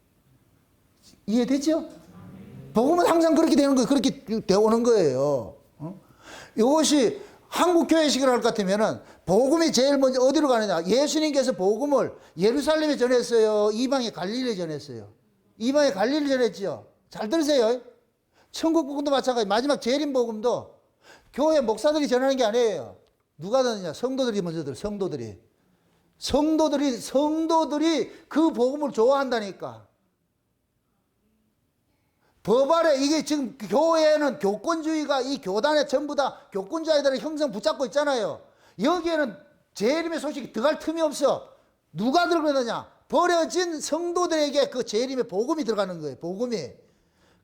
이해되죠? 복음은 항상 그렇게 되는 거예요. 그렇게 되어오는 거예요. 이것이 한국 교회식으로 할 것 같으면은 복음이 제일 먼저 어디로 가느냐? 예수님께서 복음을 예루살렘에 전했어요. 이방에 갈릴리에 전했어요. 이방에 갈릴리에 전했죠. 잘 들으세요. 천국 복음도 마찬가지. 마지막 재림 복음도 교회 목사들이 전하는 게 아니에요. 누가 듣느냐? 성도들이 먼저 들어. 성도들이 그 복음을 좋아한다니까. 법 아래 이게 지금 교회는 교권주의가 이 교단에 전부 다 교권주의자들의 형성 붙잡고 있잖아요. 여기에는 재림의 소식이 들어갈 틈이 없어. 누가 들어가느냐? 버려진 성도들에게 그 재림의 복음이 들어가는 거예요. 복음이.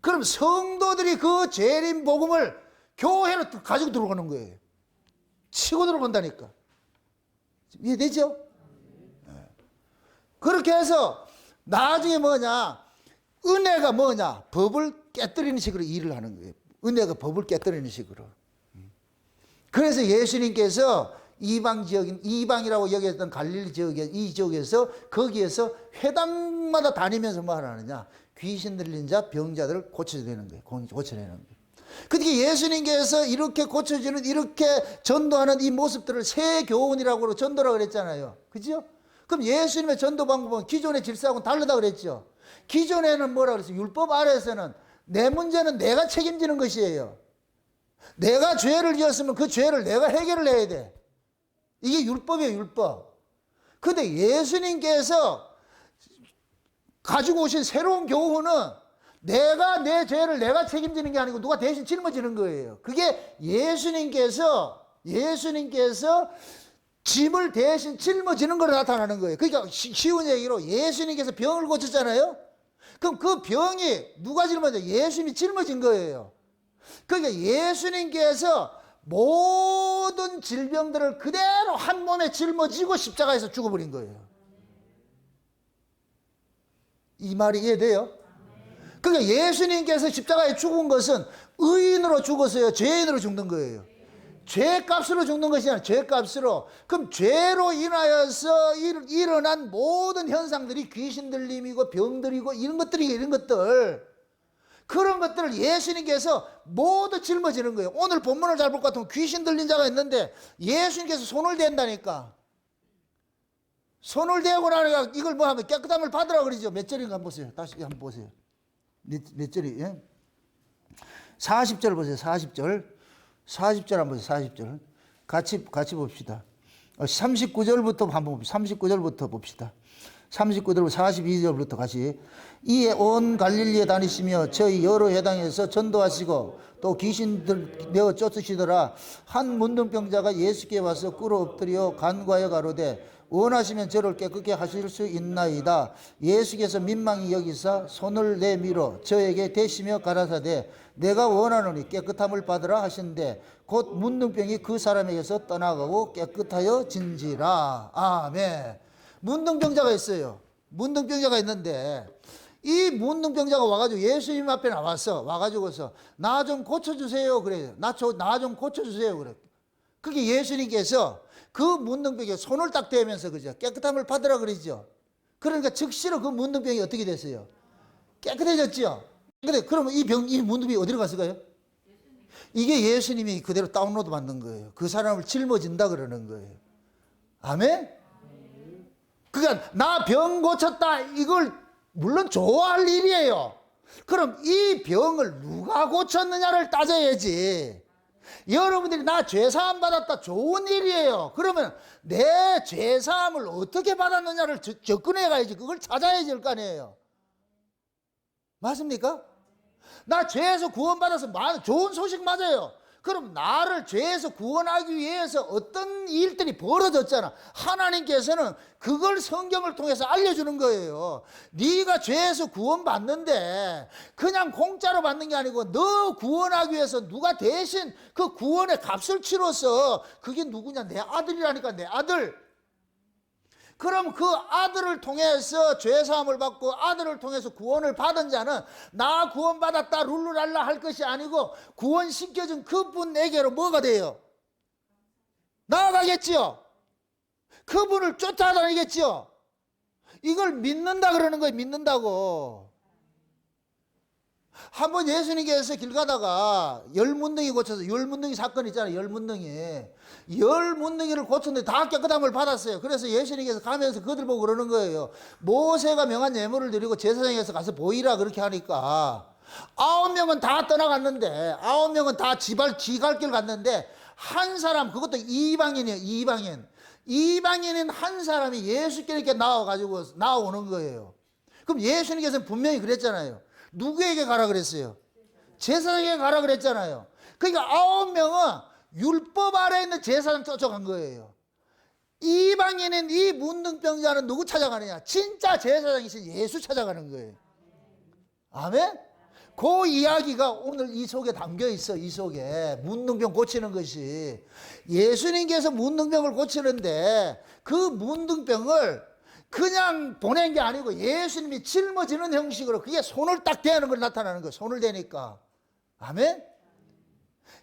그럼 성도들이 그 재림 복음을 교회로 가지고 들어가는 거예요. 치고 들어간다니까. 이해되죠? 네. 그렇게 해서 나중에 뭐냐? 은혜가 뭐냐? 법을 깨뜨리는 식으로 일을 하는 거예요. 은혜가 법을 깨뜨리는 식으로. 그래서 예수님께서 이방 지역인, 이방이라고 여겼던 갈릴리 지역에, 이 지역에서, 거기에서 회당마다 다니면서 뭐 하느냐? 귀신 들린 자, 병자들을 고쳐내는 거예요. 고쳐내는 거예요. 그렇게 예수님께서 이렇게 고쳐주는, 이렇게 전도하는 이 모습들을 새 교훈이라고 전도라고 그랬잖아요. 그죠? 그럼 예수님의 전도 방법은 기존의 질서하고는 다르다고 그랬죠. 기존에는 뭐라 그랬어요? 율법 아래에서는 내 문제는 내가 책임지는 것이에요. 내가 죄를 지었으면 그 죄를 내가 해결을 해야 돼. 이게 율법이에요, 율법. 근데 예수님께서 가지고 오신 새로운 교훈은 내가 내 죄를 내가 책임지는 게 아니고 누가 대신 짊어지는 거예요. 그게 예수님께서 짐을 대신 짊어지는 걸로 나타나는 거예요. 그러니까 쉬운 얘기로 예수님께서 병을 고쳤잖아요. 그럼 그 병이 누가 짊어져? 예수님이 짊어진 거예요. 그러니까 예수님께서 모든 질병들을 그대로 한 몸에 짊어지고 십자가에서 죽어버린 거예요. 이 말이 이해돼요? 그러니까 예수님께서 십자가에 죽은 것은 의인으로 죽었어요? 죄인으로 죽는 거예요? 죄값으로 죽는 것이 아니라 죄값으로. 그럼 죄로 인하여서 일어난 모든 현상들이 귀신 들림이고 병들이고 이런 것들 그런 것들을 예수님께서 모두 짊어지는 거예요. 오늘 본문을 잘 볼 것 같으면 귀신 들린 자가 있는데 예수님께서 손을 댄다니까. 손을 대고 나니까 이걸 뭐 하면 깨끗함을 받으라 그러죠. 몇 절인가 한번 보세요. 다시 한번 보세요. 몇 절이? 예? 40절 보세요. 40절. 40절 한번 보세요. 40절. 같이 봅시다. 39절부터 한번 봅시다. 39절부터 봅시다. 39절부터 42절부터 같이. 이에 온 갈릴리에 다니시며 저희 여러 회당에서 전도하시고 또 귀신들 내어 쫓으시더라. 한 문둥병자가 예수께 와서 꿇어 엎드려 간과하여 가로되 원하시면 저를 깨끗게 하실 수 있나이다. 예수께서 민망히 여기사 손을 내밀어 저에게 대시며 가라사대 내가 원하노니 깨끗함을 받으라 하신대 곧 문둥병이 그 사람에게서 떠나가고 깨끗하여 진지라. 아멘. 문둥병자가 있어요. 문둥병자가 있는데 이 문둥병자가 와가지고 예수님 앞에 와가지고서 나 좀 고쳐주세요 그래요. 나 좀 고쳐주세요 그래. 그게 예수님께서 그 문둥병에 손을 딱 대면서 그죠. 깨끗함을 받으라 그러죠. 그러니까 즉시로 그 문둥병이 어떻게 됐어요? 깨끗해졌죠. 근데 그러면 이 문둥병이 어디로 갔을까요? 이게 예수님이 그대로 다운로드 받는 거예요. 그 사람을 짊어진다 그러는 거예요. 아멘? 그러니까 나 병 고쳤다 이걸 물론 좋아할 일이에요. 그럼 이 병을 누가 고쳤느냐를 따져야지. 여러분들이 나 죄사함 받았다 좋은 일이에요. 그러면 내 죄사함을 어떻게 받았느냐를 접근해 가야지. 그걸 찾아야지 할 거 아니에요. 맞습니까? 나 죄에서 구원받아서 좋은 소식 맞아요. 그럼 나를 죄에서 구원하기 위해서 어떤 일들이 벌어졌잖아. 하나님께서는 그걸 성경을 통해서 알려주는 거예요. 네가 죄에서 구원받는데 그냥 공짜로 받는 게 아니고 너 구원하기 위해서 누가 대신 그 구원의 값을 치러서, 그게 누구냐? 내 아들이라니까, 내 아들. 그럼 그 아들을 통해서 죄사함을 받고 아들을 통해서 구원을 받은 자는 나 구원받았다 룰루랄라 할 것이 아니고 구원시켜준 그분에게로 뭐가 돼요? 나아가겠지요. 그분을 쫓아다니겠지요. 이걸 믿는다 그러는 거예요. 믿는다고. 한번 예수님께서 길 가다가 열문둥이 고쳐서, 열문둥이 사건 있잖아요. 열문둥이를 고쳤는데 다 깨끗함을 받았어요. 그래서 예수님께서 가면서 그들 보고 그러는 거예요. 모세가 명한 예물을 드리고 제사장에서 가서 보이라 그렇게 하니까 9명은 다 떠나갔는데, 9명은 다 지갈 길 갔는데 한 사람, 그것도 이방인이에요. 이방인인 한 사람이 예수께 이렇게 나오는 거예요. 그럼 예수님께서는 분명히 그랬잖아요. 누구에게 가라 그랬어요? 제사장에게 가라 그랬잖아요. 그러니까 9명은 율법 아래 있는 제사장 쫓아간 거예요. 이방인인 이 문둥병자는 누구 찾아가느냐? 진짜 제사장이신 예수 찾아가는 거예요. 아멘? 그 이야기가 오늘 이 속에 담겨 있어. 이 속에 문둥병 고치는 것이, 예수님께서 문둥병을 고치는데 그 문둥병을 그냥 보낸 게 아니고 예수님이 짊어지는 형식으로, 그게 손을 딱 대는 걸 나타나는 거예요. 손을 대니까. 아멘?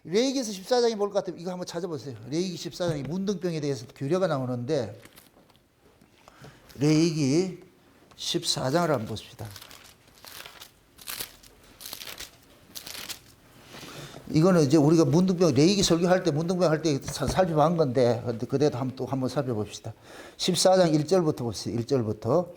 레위기서 14장이 뭘 것 같아요? 이거 한번 찾아보세요. 레위기 14장이 문둥병에 대해서 규례가 나오는데, 레위기 14장을 한번 보십시다. 이거는 이제 우리가 문둥병, 레위기 설교할 때 문둥병 할 때 살펴본 건데, 그때도 한번 살펴봅시다. 14장 1절부터 보세요. 1절부터.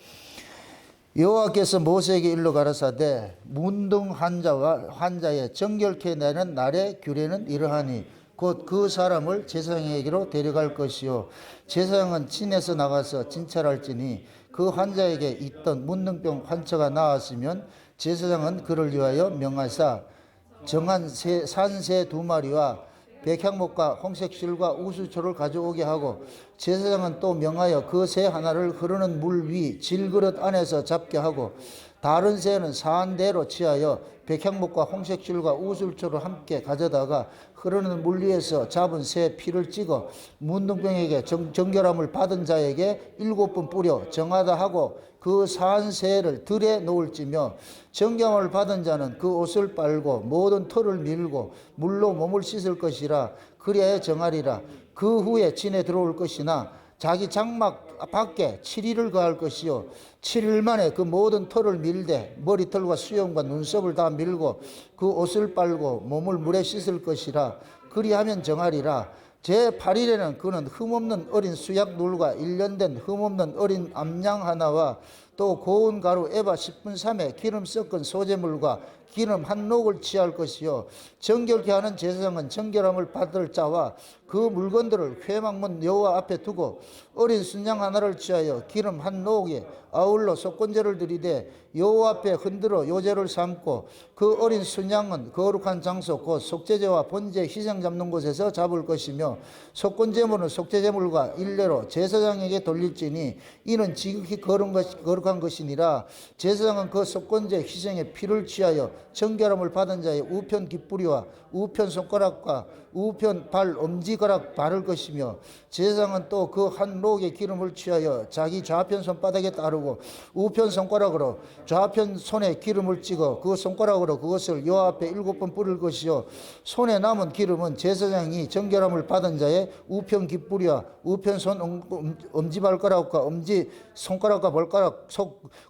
여호와께서 모세에게 일러 가라사대, 문둥 환자의 정결케 내는 날의 규례는 이러하니 곧 그 사람을 제사장에게로 데려갈 것이요, 제사장은 진에서 나가서 진찰할지니 그 환자에게 있던 문둥병 환처가 나았으면 제사장은 그를 위하여 명하사 정한 산새 2마리와 백향목과 홍색실과 우수초를 가져오게 하고, 제사장은 또 명하여 그 새 하나를 흐르는 물 위 질그릇 안에서 잡게 하고, 다른 새는 사한대로 취하여 백향목과 홍색실과 우술초를 함께 가져다가 흐르는 물 위에서 잡은 새 피를 찍어 문둥병에게 정결함을 받은 자에게 7번 뿌려 정하다 하고, 그 사한 새를 들에 놓을지며, 정결함을 받은 자는 그 옷을 빨고 모든 털을 밀고 물로 몸을 씻을 것이라. 그리하여 정하리라. 그 후에 진에 들어올 것이나 자기 장막 밖에 7일을 거할 것이요, 7일 만에 그 모든 털을 밀되 머리털과 수염과 눈썹을 다 밀고 그 옷을 빨고 몸을 물에 씻을 것이라. 그리하면 정하리라. 제8일에는 그는 흠없는 어린 수약 눌과 1년 된 흠없는 어린 암양 하나와 또 고운 가루 에바 10분 3에 기름 섞은 소재물과 기름 한 녹을 취할 것이요, 정결케 하는 제사장은 정결함을 받을 자와 그 물건들을 회막문 여호와 앞에 두고 어린 순양 하나를 취하여 기름 한 녹에 아울러 속건제를 드리되 여호와 앞에 흔들어 요제를 삼고, 그 어린 순양은 거룩한 장소 곧 속죄제와 번제 희생 잡는 곳에서 잡을 것이며, 속건제물은 속죄제물과 일례로 제사장에게 돌릴지니 이는 지극히 거룩한 것이니라. 제사장은 그 속건제 희생의 피를 취하여 정결함을 받은 자의 우편 깃뿌리와 우편 손가락과 우편 발 엄지가락 바를 것이며, 제사장은 또 그 한 록의 기름을 취하여 자기 좌편 손바닥에 따르고 우편 손가락으로 좌편 손에 기름을 찍어 그 손가락으로 그것을 여호와 앞에 7번 뿌릴 것이요, 손에 남은 기름은 제사장이 정결함을 받은 자의 우편 깃뿌리와 우편 손 엄지발가락과 엄지 손가락과 발가락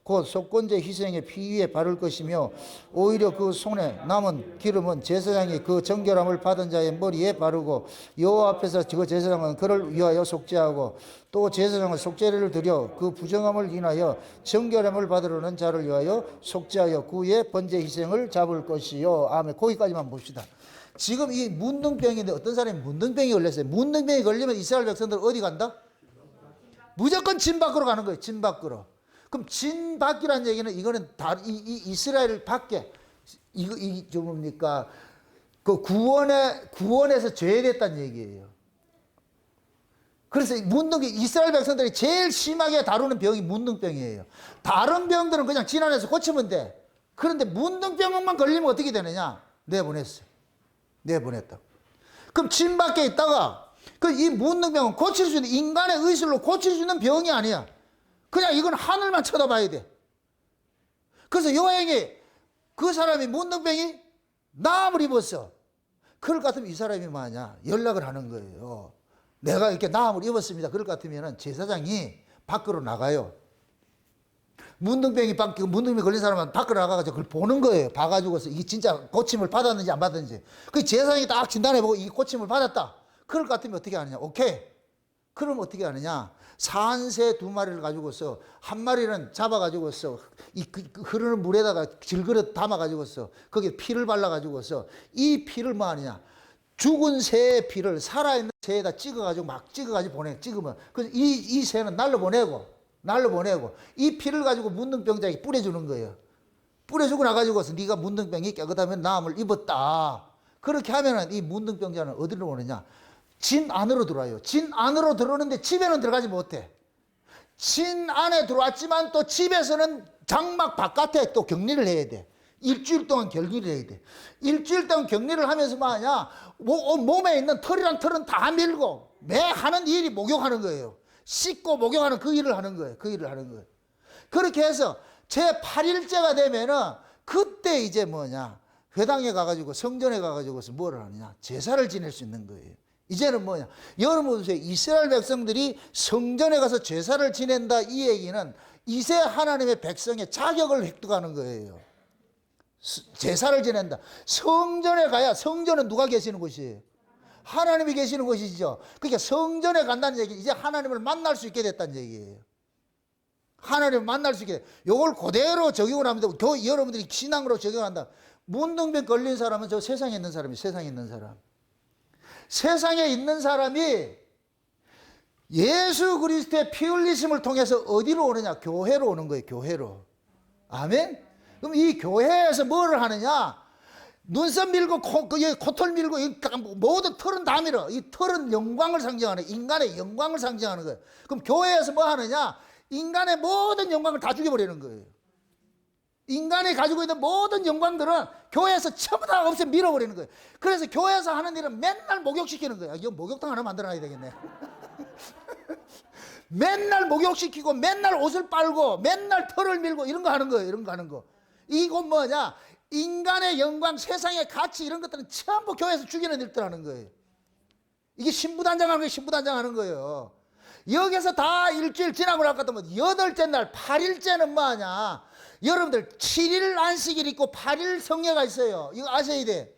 곧 속건제 희생의 피 위에 바를 것이며, 오히려 그 손에 남은 기름은 제사장이 그 정결함을 받은 자의 머리에 바르고 여호와 앞에서 그 제사장은 그를 위하여 속죄하고, 또 제사장은 속죄를 드려 그 부정함을 인하여 정결함을 받으려는 자를 위하여 속죄하여 그의 번제 희생을 잡을 것이요. 아멘. 거기까지만 봅시다. 지금 이 문둥병인데 어떤 사람이 문둥병이 걸렸어요. 문둥병이 걸리면 이스라엘 백성들 어디 간다? 무조건 진 밖으로 가는 거예요. 진 밖으로. 그럼 진 밖이라는 얘기는 이거는 이 이스라엘 밖에, 이 뭡니까? 그 구원에서 제외됐다는 얘기예요. 그래서 이스라엘 백성들이 제일 심하게 다루는 병이 문둥병이에요. 다른 병들은 그냥 진안에서 고치면 돼. 그런데 문둥병만 걸리면 어떻게 되느냐? 내보냈어요. 내보냈다. 그럼 진 밖에 있다가 이 문둥병은 고칠 수 있는, 인간의 의술로 고칠 수 있는 병이 아니야. 그냥 이건 하늘만 쳐다봐야 돼. 그래서 여호와에게 그 사람이 문둥병이 나음을 입었어. 그럴 것 같으면 이 사람이 뭐하냐? 연락을 하는 거예요. 내가 이렇게 나음을 입었습니다. 그럴 것 같으면 제사장이 밖으로 나가요. 문둥병이 걸린 사람은 밖으로 나가가지고 그걸 보는 거예요. 봐가지고서 이게 진짜 고침을 받았는지 안 받았는지. 그 제사장이 딱 진단해보고 이 고침을 받았다. 그럴 것 같으면 어떻게 하느냐? 오케이. 그럼 어떻게 하느냐? 산새 2마리를 가지고서 한 마리는 잡아가지고서 흐르는 물에다가 질그릇 담아가지고서 거기에 피를 발라가지고서 이 피를 뭐 하느냐? 죽은 새의 피를 살아있는 새에다 찍어가지고 막 찍어가지고 찍으면 그래서 이 새는 날로 보내고 이 피를 가지고 문둥병자에게 뿌려주는 거예요. 뿌려주고 나가지고서 네가 문둥병이 깨끗하면 나음을 입었다. 그렇게 하면은 이 문둥병자는 어디로 오느냐? 진 안으로 들어와요. 진 안으로 들어오는데 집에는 들어가지 못해. 진 안에 들어왔지만 또 집에서는 장막 바깥에 또 격리를 해야 돼. 일주일 동안 격리를 해야 돼. 일주일 동안 격리를 하면서 뭐하냐? 몸에 있는 털이랑 털은 다 밀고 매 하는 일이 목욕하는 거예요. 씻고 목욕하는 그 일을 하는 거예요. 그 일을 하는 거예요. 그렇게 해서 제 8일째가 되면은 그때 이제 뭐냐? 회당에 가가지고 성전에 가가지고서 뭐를 하느냐? 제사를 지낼 수 있는 거예요. 이제는 뭐냐? 여러분 보세요. 이스라엘 백성들이 성전에 가서 제사를 지낸다 이 얘기는 이제 하나님의 백성의 자격을 획득하는 거예요. 제사를 지낸다. 성전에 가야, 성전은 누가 계시는 곳이에요? 하나님이 계시는 곳이죠. 그러니까 성전에 간다는 얘기, 이제 하나님을 만날 수 있게 됐다는 얘기예요. 하나님을 만날 수 있게. 요걸 그대로 적용을 합니다. 여러분들이 신앙으로 적용한다. 문둥병 걸린 사람은 저 세상에 있는 사람이, 세상에 있는 사람. 세상에 있는 사람이 예수 그리스도의 피 흘리심을 통해서 어디로 오느냐? 교회로 오는 거예요. 교회로. 아멘? 그럼 이 교회에서 뭐를 하느냐? 눈썹 밀고 코털 밀고 모든 털은 다 밀어. 이 털은 영광을 상징하는, 인간의 영광을 상징하는 거예요. 그럼 교회에서 뭐 하느냐? 인간의 모든 영광을 다 죽여버리는 거예요. 인간이 가지고 있는 모든 영광들은 교회에서 전부 다 없애 밀어버리는 거예요. 그래서 교회에서 하는 일은 맨날 목욕시키는 거예요. 이거 목욕탕 하나 만들어놔야 되겠네. 맨날 목욕시키고 맨날 옷을 빨고 맨날 털을 밀고 이런 거 하는 거예요. 이런 거 하는 거. 이건 뭐냐? 인간의 영광, 세상의 가치 이런 것들은 전부 교회에서 죽이는 일들 하는 거예요. 이게 신부단장하는 거예요. 신부단장하는 거예요. 여기서 다 일주일 지나고 날 것 같으면 8째 날, 8일째는 뭐하냐? 여러분들 7일 안식일 있고 8일 성례가 있어요. 이거 아셔야 돼.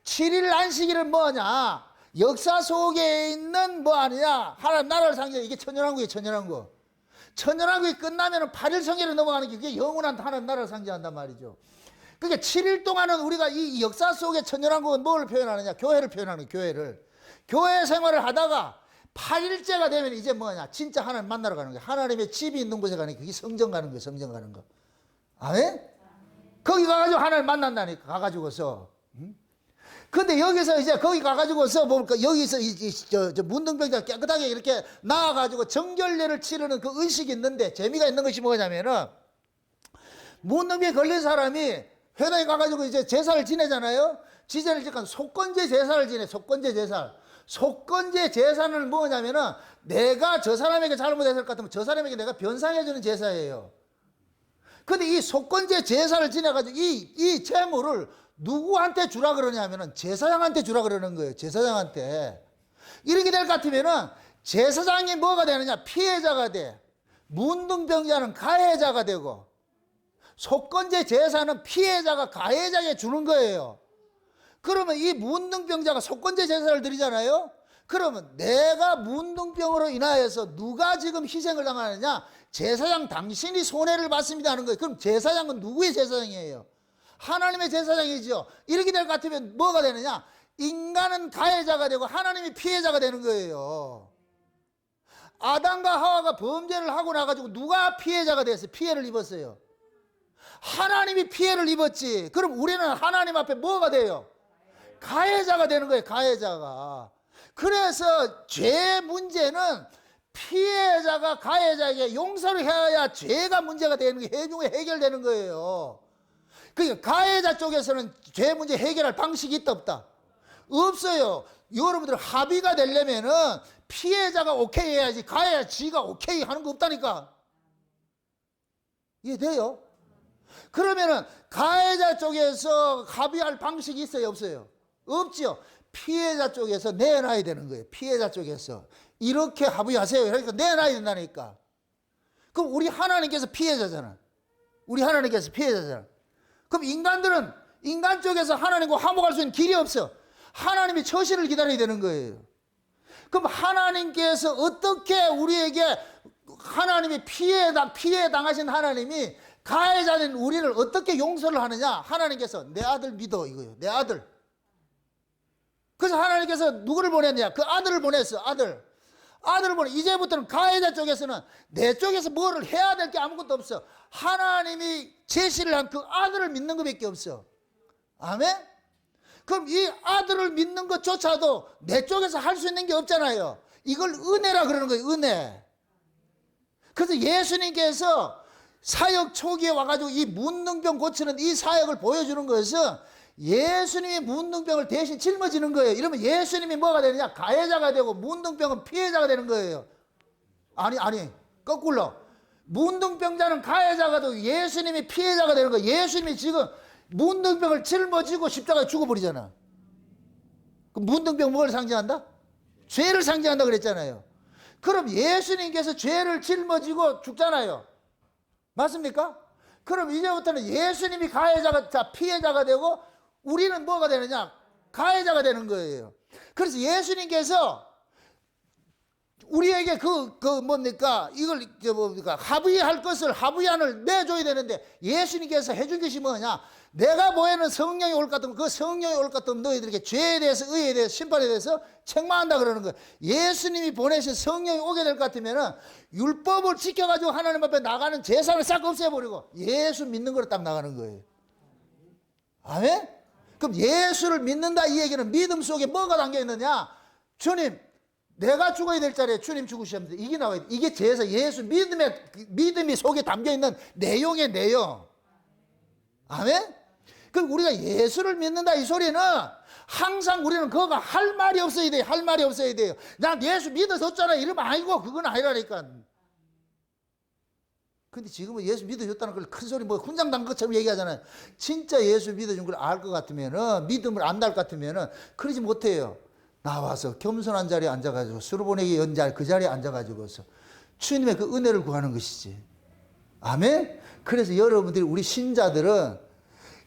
7일 안식일은 뭐냐? 역사 속에 있는 뭐 아니냐? 하나님 나라를 상징해. 이게 천연왕국이에요. 천연왕국. 천연왕국이 끝나면 8일 성례로 넘어가는 게 그게 영원한 하나님 나라를 상징한단 말이죠. 그러니까 7일 동안은 우리가 이 역사 속의 천연왕국은 뭘 표현하느냐? 교회를 표현하는 거예요. 교회를. 교회 생활을 하다가 8일째가 되면 이제 뭐냐? 진짜 하나님 만나러 가는 거예요. 하나님의 집이 있는 곳에 가는 게 그게 성전 가는 거예요. 성전 가는 거. 아멘? 거기 가가지고 하나님 만난다니까. 가가지고서. 근데 여기서 이제 거기 가가지고서 뭡니까? 여기서 저 문둥병자 깨끗하게 이렇게 나와가지고 정결례를 치르는 그 의식이 있는데 재미가 있는 것이 뭐냐면은 문둥병에 걸린 사람이 회당에 가가지고 이제 제사를 지내잖아요. 지내를 지니까 속건제 제사를 지내. 속건제 제사. 속건제 제사는 뭐냐면은 내가 저 사람에게 잘못했을 것 같으면 저 사람에게 내가 변상해주는 제사예요. 근데 이 속건제 제사를 지내가지고 이 재물을 누구한테 주라 그러냐면은 제사장한테 주라 그러는 거예요. 제사장한테. 이렇게 될 것 같으면은 제사장이 뭐가 되느냐? 피해자가 돼. 문둥병자는 가해자가 되고 속건제 제사는 피해자가 가해자에게 주는 거예요. 그러면 이 문둥병자가 속건제 제사를 드리잖아요. 그러면 내가 문둥병으로 인하여서 누가 지금 희생을 당하느냐? 제사장 당신이 손해를 받습니다 하는 거예요. 그럼 제사장은 누구의 제사장이에요? 하나님의 제사장이죠. 이렇게 될 것 같으면 뭐가 되느냐? 인간은 가해자가 되고 하나님이 피해자가 되는 거예요. 아담과 하와가 범죄를 하고 나가지고 누가 피해자가 됐어요? 피해를 입었어요. 하나님이 피해를 입었지. 그럼 우리는 하나님 앞에 뭐가 돼요? 가해자가 되는 거예요. 가해자가. 그래서 죄 문제는 피해자가 가해자에게 용서를 해야 죄가 문제가 되는 게 해중에 해결되는 거예요. 그러니까 가해자 쪽에서는 죄 문제 해결할 방식이 있다 없다? 없어요. 여러분들 합의가 되려면은 피해자가 오케이 해야지 가해자 지가 오케이 하는 거 없다니까. 이해돼요? 그러면은 가해자 쪽에서 합의할 방식이 있어요 없어요? 없죠. 피해자 쪽에서 내놔야 되는 거예요. 피해자 쪽에서 이렇게 합의하세요. 그러니까 내놔야 된다니까. 그럼 우리 하나님께서 피해자잖아. 우리 하나님께서 피해자잖아. 그럼 인간들은 인간 쪽에서 하나님과 화목할 수 있는 길이 없어. 하나님이 처신을 기다려야 되는 거예요. 그럼 하나님께서 어떻게 우리에게 하나님이 피해 당하신 하나님이 가해자된 우리를 어떻게 용서를 하느냐? 하나님께서 내 아들 믿어 이거예요. 내 아들. 그래서 하나님께서 누구를 보냈냐? 그 아들을 보냈어. 아들을 보내. 이제부터는 가해자 쪽에서는 내 쪽에서 뭐를 해야 될 게 아무것도 없어. 하나님이 제시를 한 그 아들을 믿는 것밖에 없어. 아멘? 그럼 이 아들을 믿는 것조차도 내 쪽에서 할 수 있는 게 없잖아요. 이걸 은혜라 그러는 거예요. 은혜. 그래서 예수님께서 사역 초기에 와가지고 이 문둥병 고치는 이 사역을 보여주는 것은 예수님이 문둥병을 대신 짊어지는 거예요. 이러면 예수님이 뭐가 되느냐? 가해자가 되고 문둥병은 피해자가 되는 거예요. 아니 거꾸로 문둥병자는 가해자가 되고 예수님이 피해자가 되는 거예요. 예수님이 지금 문둥병을 짊어지고 십자가에 죽어버리잖아. 그럼 문둥병 뭘 상징한다? 죄를 상징한다 그랬잖아요. 그럼 예수님께서 죄를 짊어지고 죽잖아요. 맞습니까? 그럼 이제부터는 예수님이 가해자가 피해자가 되고 우리는 뭐가 되느냐? 가해자가 되는 거예요. 그래서 예수님께서 우리에게 합의할 것을 합의안을 내줘야 되는데 예수님께서 해준 것이 뭐냐? 내가 보이는 성령이 올 것 같으면 그 성령이 올 것 같으면 너희들에게 죄에 대해서 의에 대해서 심판에 대해서 책망한다 그러는 거예요. 예수님이 보내신 성령이 오게 될 것 같으면 율법을 지켜가지고 하나님 앞에 나가는 재산을 싹 없애버리고 예수 믿는 거로 딱 나가는 거예요. 아멘? 그럼 예수를 믿는다 이 얘기는 믿음 속에 뭐가 담겨 있느냐? 주님 내가 죽어야 될 자리에 주님 죽으셨는데 이게 나와야 돼. 이게 죄에서 예수 믿음이 속에 담겨 있는 내용의 내용. 아멘? 그럼 우리가 예수를 믿는다 이 소리는 항상 우리는 그거가 할 말이 없어야 돼요. 할 말이 없어야 돼요. 난 예수 믿어줬잖아 이러면 아니고 그건 아니라니까. 근데 지금은 예수 믿어줬다는 걸 큰 소리 훈장 난 것처럼 얘기하잖아요. 진짜 예수 믿어준 걸 알 것 같으면은 믿음을 안 날 것 같으면은 그러지 못해요. 나와서 겸손한 자리에 앉아가지고 수르보내기 연자 그 자리에 앉아가지고서 주님의 그 은혜를 구하는 것이지. 아멘? 그래서 여러분들이 우리 신자들은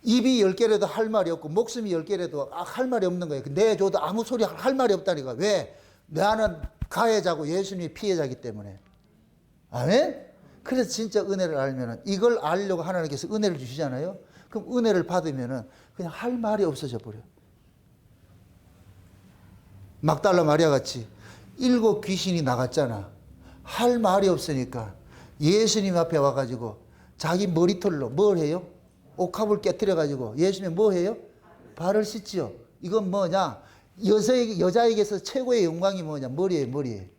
입이 10개라도 할 말이 없고 목숨이 10개라도 할 말이 없는 거예요. 내줘도 아무 소리 할 말이 없다니까. 왜? 나는 가해자고 예수님이 피해자이기 때문에. 아멘? 그래서 진짜 은혜를 알면은 이걸 알려고 하나님께서 은혜를 주시잖아요. 그럼 은혜를 받으면은 그냥 할 말이 없어져 버려. 막달라 마리아 같이 7 귀신이 나갔잖아. 할 말이 없으니까 예수님 앞에 와가지고 자기 머리털로 뭘 해요? 옥합을 깨뜨려가지고 예수님 뭐 해요? 발을 씻지요. 이건 뭐냐? 여자에게서 최고의 영광이 뭐냐? 머리예요, 머리.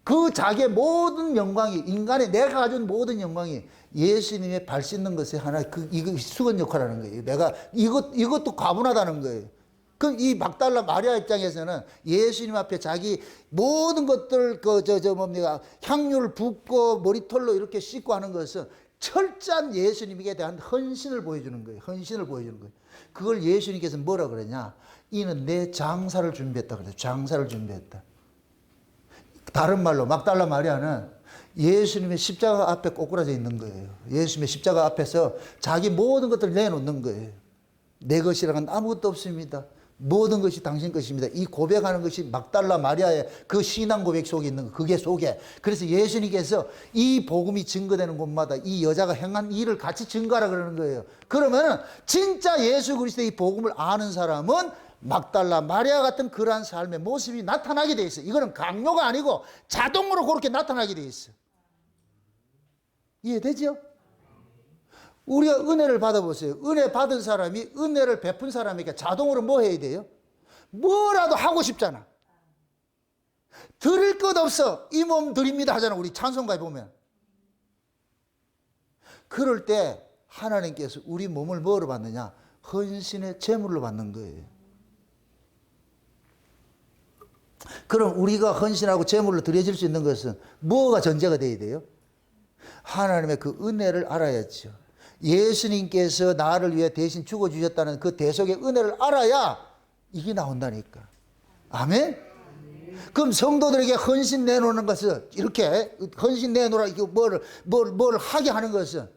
그 자기의 모든 영광이, 인간의 내가 가진 모든 영광이 예수님의 발 씻는 것에 하나, 이거 수건 역할하는 거예요. 내가, 이것도 과분하다는 거예요. 그럼 이 막달라 마리아 입장에서는 예수님 앞에 자기 모든 것들, 향유를 붓고 머리털로 이렇게 씻고 하는 것은 철저한 예수님에 대한 헌신을 보여주는 거예요. 헌신을 보여주는 거예요. 그걸 예수님께서 뭐라 그러냐? 이는 내 장사를 준비했다 그래요. 장사를 준비했다. 다른 말로 막달라 마리아는 예수님의 십자가 앞에 꼬꾸라져 있는 거예요. 예수님의 십자가 앞에서 자기 모든 것들을 내놓는 거예요. 내 것이라는 아무것도 없습니다. 모든 것이 당신 것입니다. 이 고백하는 것이 막달라 마리아의 그 신앙 고백 속에 있는 거, 그게 속에. 그래서 예수님께서 이 복음이 증거되는 곳마다 이 여자가 행한 일을 같이 증거하라 그러는 거예요. 그러면은 진짜 예수 그리스도의 이 복음을 아는 사람은 막달라 마리아 같은 그러한 삶의 모습이 나타나게 돼 있어요. 이거는 강요가 아니고 자동으로 그렇게 나타나게 돼 있어요. 이해되죠? 우리가 은혜를 받아보세요. 은혜 받은 사람이 은혜를 베푼 사람에게 자동으로 뭐 해야 돼요? 뭐라도 하고 싶잖아. 드릴 것 없어. 이 몸 드립니다 하잖아. 우리 찬송가에 보면. 그럴 때 하나님께서 우리 몸을 뭐로 받느냐? 헌신의 제물로 받는 거예요. 그럼 우리가 헌신하고 제물로 드려질 수 있는 것은 뭐가 전제가 돼야 돼요? 하나님의 그 은혜를 알아야죠. 예수님께서 나를 위해 대신 죽어주셨다는 그 대속의 은혜를 알아야 이게 나온다니까. 아멘? 그럼 성도들에게 헌신 내놓는 것은, 이렇게 헌신 내놓으라, 이거 뭘 하게 하는 것은,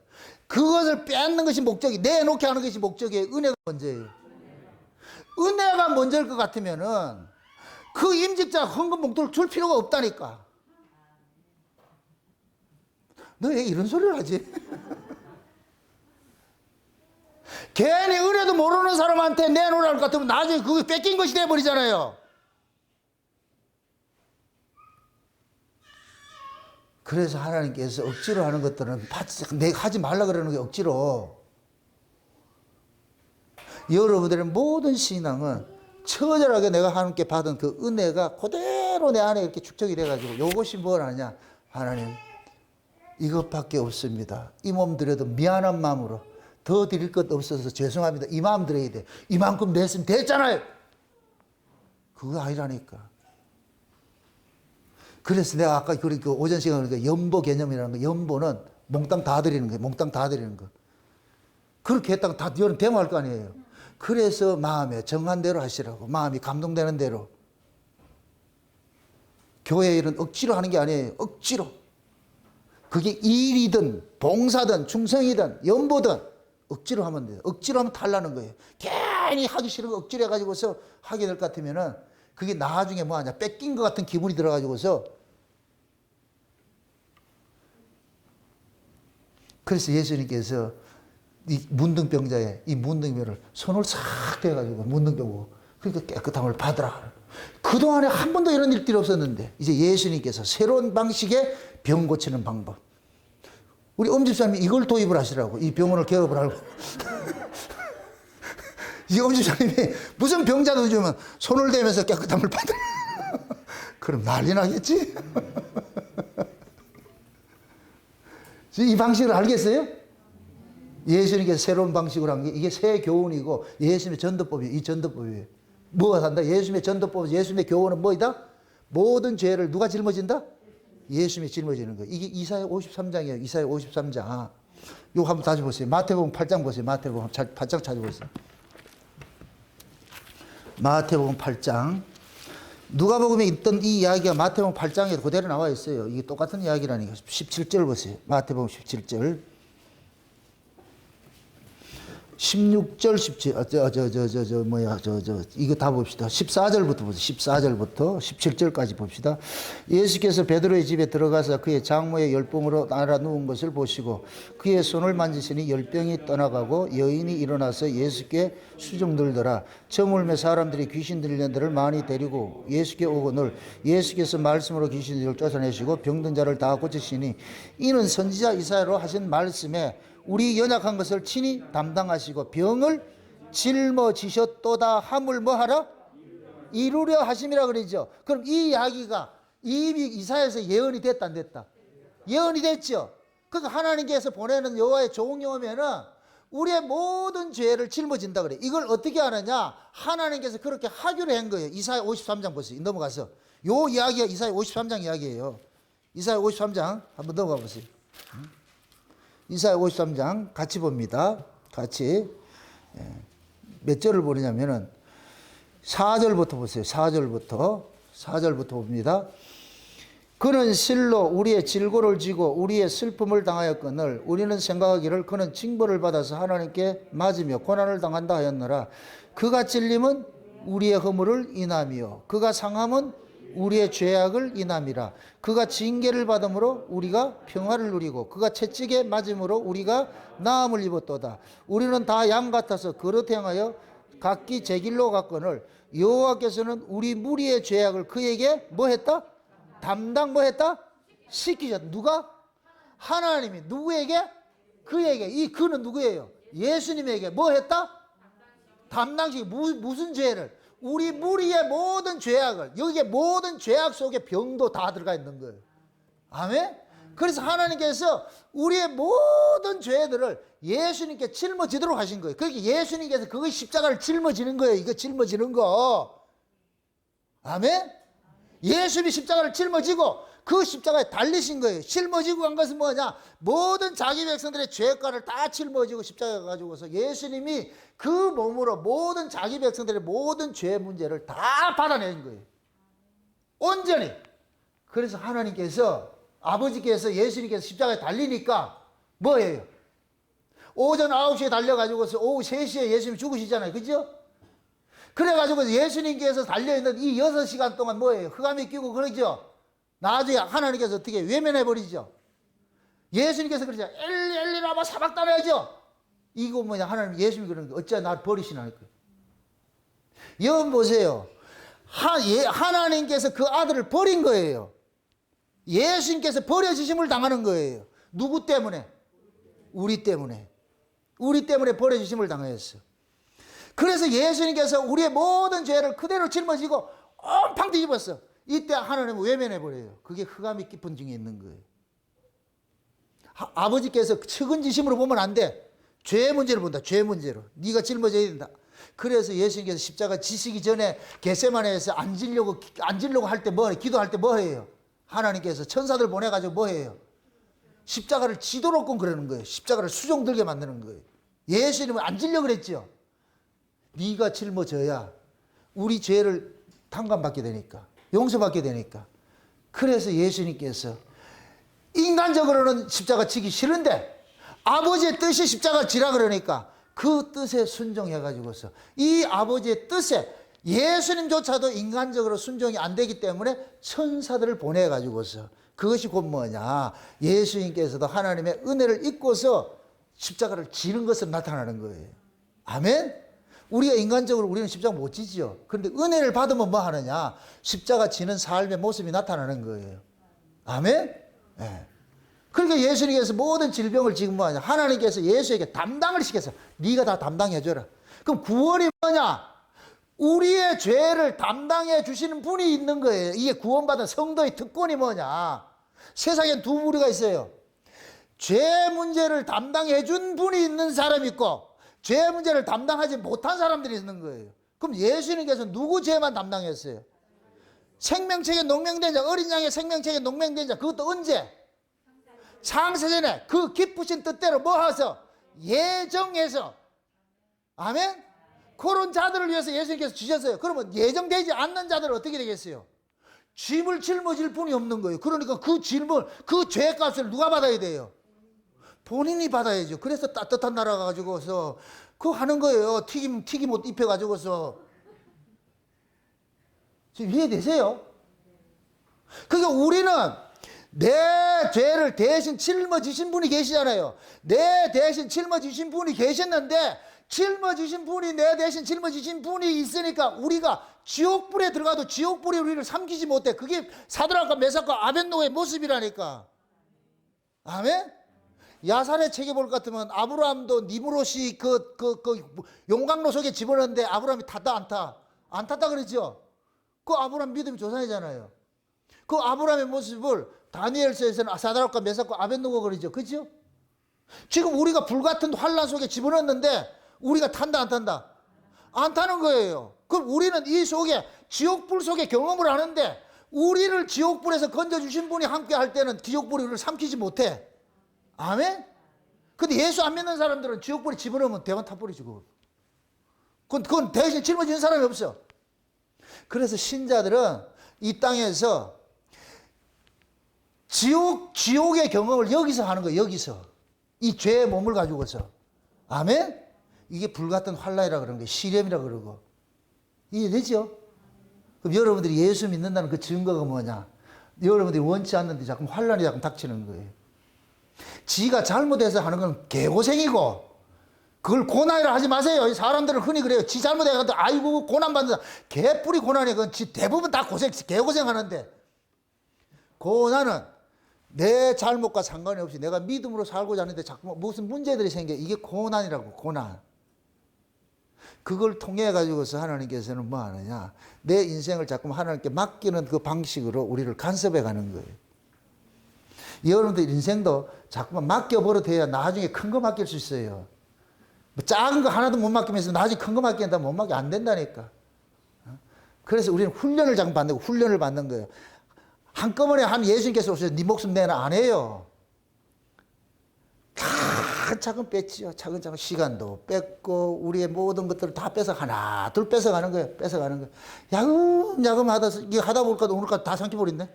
그것을 뺏는 것이 목적이, 내놓게 하는 것이 목적이에요. 은혜가 먼저예요. 은혜가 먼저일 것 같으면은 그 임직자 헌금 봉투를 줄 필요가 없다니까. 너 왜 이런 소리를 하지? 괜히 은혜도 모르는 사람한테 내놓으라는 것 같으면 나중에 그게 뺏긴 것이 돼버리잖아요. 그래서 하나님께서 억지로 하는 것들은 내가 하지 말라 그러는 게 억지로. 여러분들의 모든 신앙은 처절하게 내가 하나님께 받은 그 은혜가 그대로 내 안에 이렇게 축적이 돼가지고 이것이 뭘 하냐? 하나님, 이것밖에 없습니다. 이 몸 드려도 미안한 마음으로 더 드릴 것 없어서 죄송합니다. 이 마음 드려야 돼. 이만큼 냈으면 됐잖아요. 그거 아니라니까. 그래서 내가 아까 그 오전 시간에 그러니까 연보 개념이라는 거, 연보는 몽땅 다 드리는 거예요. 몽땅 다 드리는 거. 그렇게 했다가 다 여러분 데모할 거 아니에요. 그래서 마음에 정한 대로 하시라고. 마음이 감동되는 대로. 교회 일은 억지로 하는 게 아니에요. 억지로. 그게 일이든 봉사든 충성이든 연보든 억지로 하면 돼요. 억지로 하면 탈나는 거예요. 괜히 하기 싫은 거 억지로 해가지고서 하게 될 것 같으면은 그게 나중에 뭐 하냐? 뺏긴 것 같은 기분이 들어가지고서. 그래서 예수님께서 이 문둥병자의 이 문둥병을 손을 싹 대가지고 문둥병, 그러니까 깨끗함을 받으라. 그동안에 한 번도 이런 일들이 없었는데 이제 예수님께서 새로운 방식의 병 고치는 방법. 우리 엄집사님이 이걸 도입을 하시라고. 이 병원을 개업을 하고. 이 엄집사님이 무슨 병자도 주면 손을 대면서 깨끗함을 받으라. 그럼 난리 나겠지? 이 방식을 알겠어요? 예수님께서 새로운 방식으로 한 게 이게 새 교훈이고 예수님의 전도법이에요. 이 전도법이에요. 뭐가 산다? 예수님의 전도법, 예수님의 교훈은 뭐이다? 모든 죄를 누가 짊어진다? 예수님이 짊어지는 거예요. 이게 이사야 53장이에요. 이사야 53장. 이거 한번 다시 보세요. 마태복음 8장 보세요. 마태복음 8장 찾아보세요. 마태복음 8장. 누가복음에 있던 이 이야기가 마태복음 8장에 그대로 나와 있어요. 이게 똑같은 이야기라니까. 17절 보세요. 마태복음 17절. 16절, 17, 이거 다 봅시다. 14절부터 보세요. 14절부터 17절까지 봅시다. 예수께서 베드로의 집에 들어가서 그의 장모의 열병으로 날아 누운 것을 보시고 그의 손을 만지시니 열병이 떠나가고 여인이 일어나서 예수께 수종들더라. 저물매 사람들이 귀신 들린 자들을 많이 데리고 예수께 오거늘 예수께서 말씀으로 귀신들을 쫓아내시고 병든 자를 다 고치시니 이는 선지자 이사야로 하신 말씀에 우리 연약한 것을 친히 담당하시고 병을 짊어지셨도다 함을 뭐하라? 이루려 하심이라 그러죠. 그럼 이 이야기가 이미 이사야에서 예언이 됐다 안 됐다? 예언이 됐죠. 그러니까 하나님께서 보내는 여호와의 종이오면은 우리의 모든 죄를 짊어진다 그래. 이걸 어떻게 하느냐? 하나님께서 그렇게 하기로 한 거예요. 이사야 53장 보세요. 넘어가서 요 이야기가 이사야 53장 이야기예요. 이사야 53장 한번 넘어가 보세요. 이사야 53장 같이 봅니다. 같이. 몇 절을 보느냐면은 4절부터 보세요. 4절부터 봅니다. 그는 실로 우리의 질고를 지고 우리의 슬픔을 당하였거늘 우리는 생각하기를 그는 징벌을 받아서 하나님께 맞으며 고난을 당한다 하였노라. 그가 찔림은 우리의 허물을 인함이요 그가 상함은 우리의 죄악을 인함이라. 그가 징계를 받음으로 우리가 평화를 누리고 그가 채찍에 맞음으로 우리가 나음을 입었도다. 우리는 다 양 같아서 그릇 행하여 각기 제 길로 갔거늘 여호와께서는 우리 무리의 죄악을 그에게 뭐 했다? 담당 뭐 했다? 시키셨다. 누가? 하나님이 누구에게? 그에게, 이 그는 누구예요? 예수님에게 뭐 했다? 담당시. 무슨 죄를? 우리 무리의 모든 죄악을, 여기에 모든 죄악 속에 병도 다 들어가 있는 거예요. 아멘? 그래서 하나님께서 우리의 모든 죄들을 예수님께 짊어지도록 하신 거예요. 그러니까 예수님께서 그거 십자가를 짊어지는 거예요. 이거 짊어지는 거. 아멘? 예수님이 십자가를 짊어지고 그 십자가에 달리신 거예요. 짊어지고 간 것은 뭐냐? 모든 자기 백성들의 죄과를 다 짊어지고 십자가에 가지고서 예수님이 그 몸으로 모든 자기 백성들의 모든 죄 문제를 다 받아낸 거예요. 온전히. 그래서 하나님께서, 아버지께서 예수님께서 십자가에 달리니까 뭐예요? 오전 9시에 달려가지고서 오후 3시에 예수님이 죽으시잖아요. 그죠? 그래가지고 예수님께서 달려있는 이 6시간 동안 뭐예요? 흑암이 끼고 그러죠? 나중에 하나님께서 어떻게 외면해버리죠? 예수님께서 그러죠. 엘리 엘리 라마 사박다나죠? 이거 뭐냐? 하나님, 예수님이 그러는 거예요. 어찌 나를 버리시나 할 거예요. 여러분 보세요. 하나님께서 그 아들을 버린 거예요. 예수님께서 버려지심을 당하는 거예요. 누구 때문에? 우리 때문에. 우리 때문에 버려지심을 당했어요. 그래서 예수님께서 우리의 모든 죄를 그대로 짊어지고 온팡 뒤집었어. 이때 하나님은 외면해버려요. 그게 흑암이 깊은 중에 있는 거예요. 아버지께서 측은지심으로 보면 안 돼. 죄 문제를 본다. 죄 문제로. 네가 짊어져야 된다. 그래서 예수님께서 십자가 지시기 전에 겟세마네에서 앉으려고 할 때 뭐, 기도할 때 뭐 해요? 하나님께서 천사들 보내가지고 뭐 해요? 십자가를 지도록끔 그러는 거예요. 십자가를 수종 들게 만드는 거예요. 예수님은 앉으려고 그랬죠. 네가 짊어져야 우리 죄를 탕감받게 되니까, 용서받게 되니까. 그래서 예수님께서 인간적으로는 십자가 지기 싫은데 아버지의 뜻이 십자가 지라 그러니까 그 뜻에 순종해가지고서 이 아버지의 뜻에 예수님조차도 인간적으로 순종이 안 되기 때문에 천사들을 보내가지고서, 그것이 곧 뭐냐? 예수님께서도 하나님의 은혜를 입고서 십자가를 지는 것으로 나타나는 거예요. 아멘? 우리가 인간적으로 우리는 십자가 못 지죠. 그런데 은혜를 받으면 뭐 하느냐? 십자가 지는 삶의 모습이 나타나는 거예요. 아멘? 네. 그러니까 예수님께서 모든 질병을 지금 뭐 하냐? 하나님께서 예수에게 담당을 시켜서 네가 다 담당해줘라. 그럼 구원이 뭐냐? 우리의 죄를 담당해 주시는 분이 있는 거예요. 이게 구원받은 성도의 특권이 뭐냐? 세상엔 두 부류가 있어요. 죄 문제를 담당해 준 분이 있는 사람이 있고 죄 문제를 담당하지 못한 사람들이 있는 거예요. 그럼 예수님께서 누구 죄만 담당했어요? 생명책에 농명된 자, 어린 양의 생명책에 농명된 자, 그것도 언제? 창세전에 그 기쁘신 뜻대로 뭐 하셔서? 예정해서. 아멘? 그런 자들을 위해서 예수님께서 주셨어요. 그러면 예정되지 않는 자들은 어떻게 되겠어요? 짐을 짊어질 분이 없는 거예요. 그러니까 그 짐을, 그 죄값을 누가 받아야 돼요? 본인이 받아야죠. 그래서 따뜻한 나라 가지고서 그거 하는 거예요. 튀김 옷 입혀가지고서. 지금 이해되세요? 그러니까 우리는 내 죄를 대신 짊어지신 분이 계시잖아요. 내 대신 짊어지신 분이 계셨는데 짊어지신 분이, 내 대신 짊어지신 분이 있으니까 우리가 지옥불에 들어가도 지옥불이 우리를 삼키지 못해. 그게 사드락과 메삭과 아벳노고의 모습이라니까. 아멘? 야산의 책에 볼 것 같으면 아브라함도 니무롯이 그 용광로 속에 집어넣는데 아브라함이 탔다 안 타? 안 탔다 그랬죠? 그 아브라함 믿음이 조상이잖아요. 그 아브라함의 모습을 다니엘서에서는 사드락과 메삭과 아벳노고 그러죠. 그죠? 지금 우리가 불같은 환란 속에 집어넣는데 우리가 탄다 안 탄다? 안 타는 거예요. 그럼 우리는 이 속에 지옥불 속에 경험을 하는데 우리를 지옥불에서 건져주신 분이 함께 할 때는 지옥불이 우리를 삼키지 못해. 아멘? 근데 예수 안 믿는 사람들은 지옥불에 집어넣으면 대만 타버리죠. 그건 대신 짊어지는 사람이 없어. 그래서 신자들은 이 땅에서 지옥의 경험을 여기서 하는 거예요. 여기서. 이 죄의 몸을 가지고서. 아멘? 이게 불같은 환란이라 그러는 거예요. 시련이라 그러고. 이해되죠? 그럼 여러분들이 예수 믿는다는 그 증거가 뭐냐? 여러분들이 원치 않는데 자꾸 환란이 자꾸 닥치는 거예요. 지가 잘못해서 하는 건 개고생이고, 그걸 고난이라 하지 마세요. 사람들은 흔히 그래요. 지 잘못해서 아이고 고난받는다. 개뿔이 고난이, 그건 대부분 다 개고생하는데, 고난은 내 잘못과 상관이 없이 내가 믿음으로 살고자 하는데 자꾸 무슨 문제들이 생겨. 이게 고난이라고, 고난. 그걸 통해 가지고서 하나님께서는 뭐 하느냐. 내 인생을 자꾸 하나님께 맡기는 그 방식으로 우리를 간섭해 가는 거예요. 여러분들 인생도 자꾸만 맡겨버려야 나중에 큰 거 맡길 수 있어요. 뭐 작은 거 하나도 못 맡기면서 나중에 큰 거 맡긴다 못 맡기 안 된다니까. 그래서 우리는 훈련을 자꾸 받는 거, 훈련을 받는 거예요. 한꺼번에 한 예수님께서 오셔서 네 목숨 내놔 안 해요. 차근차근 뺐지요. 차근차근 시간도 뺐고 우리의 모든 것들을 다 뺏어 하나 둘 뺏어가는 거예요. 뺏어가는 거예요. 야금야금 하다 보니까 오늘까지 다 삼켜버렸네.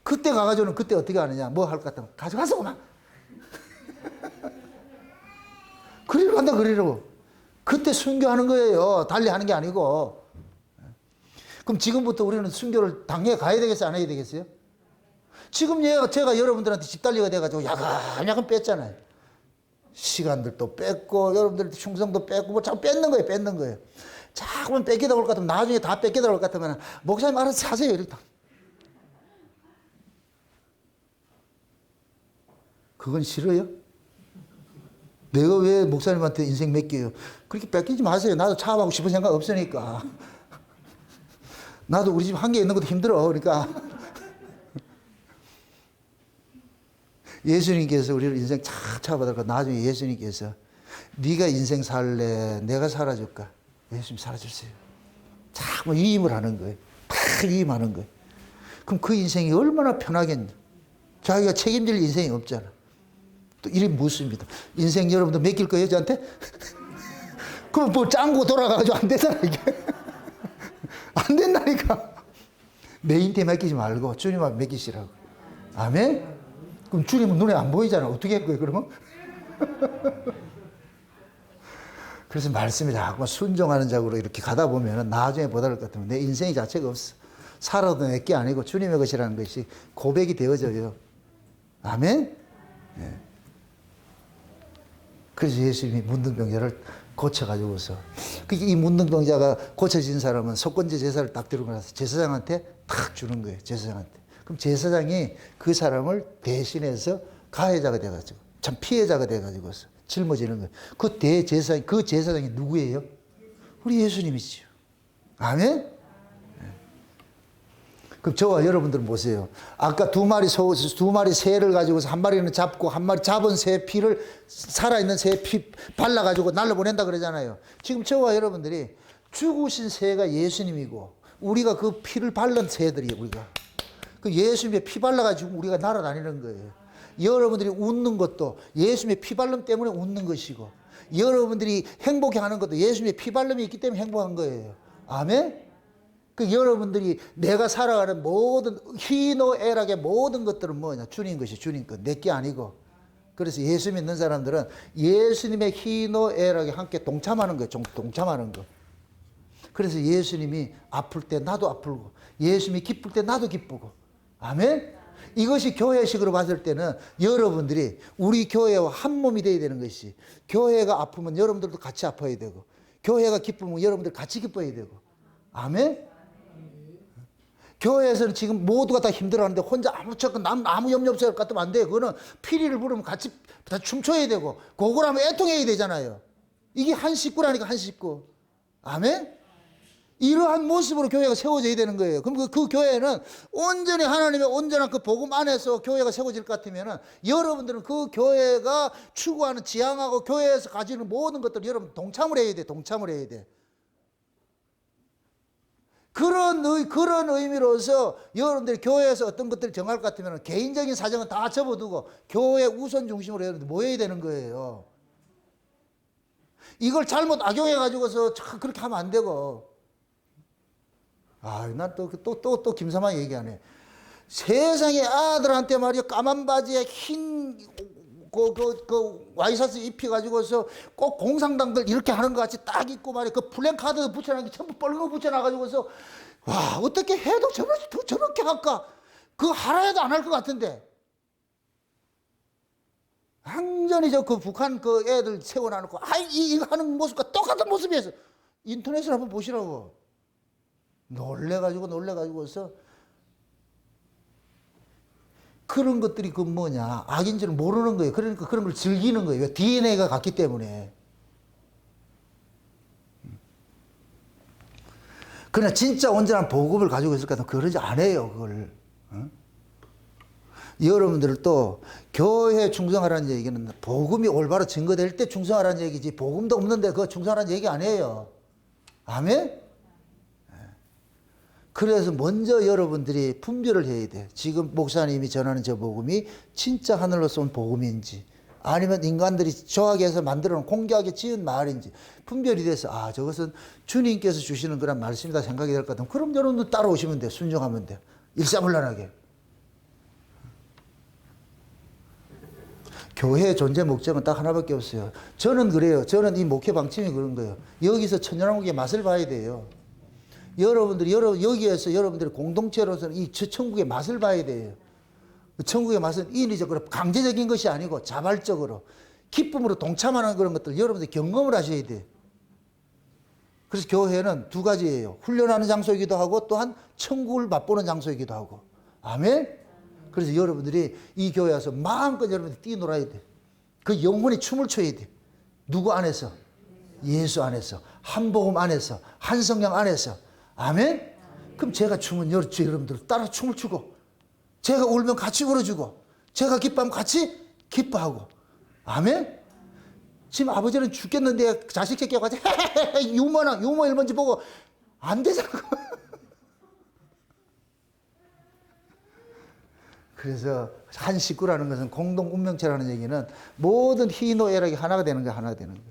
그때 가가지고는 그때 어떻게 하느냐. 뭐 할 것 같으면 가져가서 그만. 그리로 간다 그리로. 그때 순교하는 거예요. 달리 하는 게 아니고. 그럼 지금부터 우리는 순교를 당해 가야 되겠어요? 안 해야 되겠어요? 지금 제가 여러분들한테 집달리가 돼가지고 야금 뺐잖아요. 시간들도 뺐고, 여러분들한테 충성도 뺐고, 뭐 자꾸 뺏는 거예요, 뺏는 거예요. 자꾸만 뺏기다 올 것 같으면, 나중에 다 뺏기다 올 것 같으면, 목사님 알아서 하세요, 이렇게. 그건 싫어요? 내가 왜 목사님한테 인생 맡겨요? 그렇게 뺏기지 마세요. 나도 차업하고 싶은 생각 없으니까. 나도 우리 집 한 개 있는 것도 힘들어. 그러니까. 예수님께서 우리를 인생 착 잡아들고 나중에 예수님께서 네가 인생 살래? 내가 살아줄까? 예수님 살아주세요. 자꾸 위임을 하는 거예요. 팍 위임하는 거예요. 그럼 그 인생이 얼마나 편하겠냐. 자기가 책임질 인생이 없잖아. 또 이리 묻습니다. 인생 여러분들 맡길 거예요, 저한테? 그럼 뭐 짱구 돌아가가지고 안 되잖아, 이게. 안 된다니까. 메인테 맡기지 말고 주님한테 맡기시라고. 아멘? 그럼 주님은 눈에 안 보이잖아. 어떻게 할 거예요, 그러면? 그래서 말씀이 자꾸 순종하는 자로 이렇게 가다 보면 나중에 보다를 것 같으면 내 인생이 자체가 없어. 살아도 내게 아니고 주님의 것이라는 것이 고백이 되어져요. 아멘? 네. 그래서 예수님이 문둥병자를 고쳐가지고서 이 문둥병자가 고쳐진 사람은 속건제 제사를 딱 들고 나서 제사장한테 탁 주는 거예요. 제사장한테. 그럼 제사장이 그 사람을 대신해서 가해자가 돼가지고 참 피해자가 돼가지고서 짊어지는 거예요. 그 대제사장, 그 제사장이 누구예요? 우리 예수님이지요. 아멘? 그럼 저와 여러분들은 보세요. 아까 두 마리 새를 가지고서 한 마리는 잡고 한 마리 잡은 새 피를 살아있는 새 피 발라가지고 날려보낸다 그러잖아요. 지금 저와 여러분들이 죽으신 새가 예수님이고 우리가 그 피를 바른 새들이에요. 우리가. 그 예수님의 피 발라가지고 우리가 날아다니는 거예요. 여러분들이 웃는 것도 예수님의 피 발름 때문에 웃는 것이고 여러분들이 행복해하는 것도 예수님의 피 발름이 있기 때문에 행복한 거예요. 아멘? 그 여러분들이 내가 살아가는 모든 희노애락의 모든 것들은 뭐냐? 주님 것이 주님 것, 내 게 아니고. 그래서 예수 믿는 사람들은 예수님의 희노애락에 함께 동참하는 거예요. 동참하는 거. 그래서 예수님이 아플 때 나도 아프고 예수님이 기쁠 때 나도 기쁘고. 아멘? 이것이 교회식으로 봤을 때는 여러분들이 우리 교회와 한 몸이 되어야 되는 것이 교회가 아프면 여러분들도 같이 아파야 되고 교회가 기쁘면 여러분들 같이 기뻐야 되고. 아멘? 교회에서는 지금 모두가 다 힘들어하는데 혼자 아무 염려 없어요 할 것 같으면 안 돼요. 그거는 피리를 부르면 같이 다 춤춰야 되고 고고라면 애통해야 되잖아요. 이게 한 식구라니까 한 식구. 아멘? 이러한 모습으로 교회가 세워져야 되는 거예요. 그럼 그 교회는 온전히 하나님의 온전한 그 복음 안에서 교회가 세워질 것 같으면 여러분들은 그 교회가 추구하는 지향하고 교회에서 가지는 모든 것들을 여러분 동참을 해야 돼. 동참을 해야 돼. 그런 의미로서 여러분들이 교회에서 어떤 것들을 정할 것 같으면 개인적인 사정은 다 접어두고 교회 우선 중심으로 여러분들 모여야 되는 거예요. 이걸 잘못 악용해가지고서 그렇게 하면 안 되고. 난 또 김사만 얘기하네. 세상에 아들한테 말이야 까만 바지에 흰 와이셔츠 입혀가지고서 꼭 공산당들 이렇게 하는 것 같이 딱 입고 말이야. 그 플랜카드 붙여놓은 게 전부 뻘건 붙여놔가지고서 와, 어떻게 해도 저렇게 할까? 그거 하라 해도 안 할 것 같은데. 완전히 그 북한 그 애들 세워놔놓고, 이거 하는 모습과 똑같은 모습이었어. 인터넷을 한번 보시라고. 놀래가지고서 그런 것들이 그 뭐냐, 악인 줄 모르는 거예요. 그러니까 그런 걸 즐기는 거예요. 왜? DNA가 같기 때문에. 그러나 진짜 온전한 복음을 가지고 있을 것 같으면 그러지 않아요, 그걸. 어? 여러분들도 교회에 충성하라는 얘기는 복음이 올바로 증거될 때 충성하라는 얘기지, 복음도 없는데 그거 충성하라는 얘기 아니에요. 아멘? 그래서 먼저 여러분들이 분별을 해야 돼. 지금 목사님이 전하는 저 복음이 진짜 하늘로서 온 복음인지, 아니면 인간들이 조하게해서 만들어 놓은 공교하게 지은 말인지 분별이 돼서, 아, 저것은 주님께서 주시는 그런 말씀이다 생각이 될 것 같으면, 그럼 여러분들 따라오시면 돼. 순종하면 돼. 일사불란하게. 교회의 존재 목적은 딱 하나밖에 없어요. 저는 그래요. 저는 이 목회 방침이 그런 거예요. 여기서 천연왕국의 맛을 봐야 돼요. 여러분들이 여기에서 여러분들의 공동체로서는 이 천국의 맛을 봐야 돼요. 천국의 맛은 인위적으로 강제적인 것이 아니고 자발적으로 기쁨으로 동참하는 그런 것들 여러분들이 경험을 하셔야 돼요. 그래서 교회는 두 가지예요. 훈련하는 장소이기도 하고 또한 천국을 맛보는 장소이기도 하고. 아멘? 그래서 여러분들이 이 교회 와서 마음껏 여러분들이 뛰놀아야 돼. 그 영혼이 춤을 춰야 돼. 누구 안에서? 예수 안에서. 한 복음 안에서. 한 성령 안에서. 아멘? 그럼 제가 춤은 여러분들 따라 춤을 추고, 제가 울면 같이 울어주고, 제가 기뻐하면 같이 기뻐하고. 아멘? 지금 아버지는 죽겠는데 자식 새끼가 같이 유머 일번지 보고 안 되잖아. 그래서 한 식구라는 것은 공동 운명체라는 얘기는 모든 희노애락이 하나가 되는 거야, 하나가 되는 거야.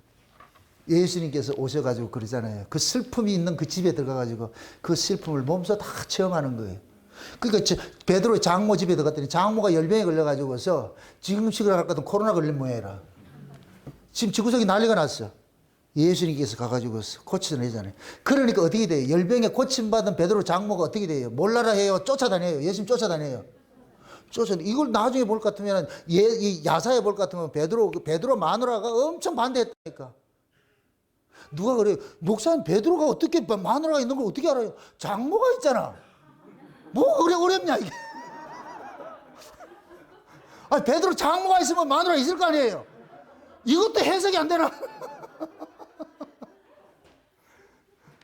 예수님께서 오셔가지고 그러잖아요. 그 슬픔이 있는 그 집에 들어가가지고 그 슬픔을 몸소 다 체험하는 거예요. 그러니까 베드로의 장모 집에 들어갔더니 장모가 열병에 걸려가지고서 지금 시간을 할 것 같은 코로나 걸린 모양이라. 지금 지구석이 난리가 났어. 예수님께서 가가지고 고치잖아요. 그러니까 어떻게 돼요? 열병에 고침받은 베드로 장모가 어떻게 돼요? 몰라라 해요? 쫓아다녀요? 예수님 쫓아다녀요? 이걸 나중에 볼 것 같으면, 이 야사에 볼 것 같으면 베드로 마누라가 엄청 반대했다니까. 누가 그래요? 목사님, 베드로가 어떻게 마누라가 있는 걸 어떻게 알아요? 장모가 있잖아. 뭐 그래 어렵냐 이게. 아, 베드로 장모가 있으면 마누라 있을 거 아니에요. 이것도 해석이 안 되나?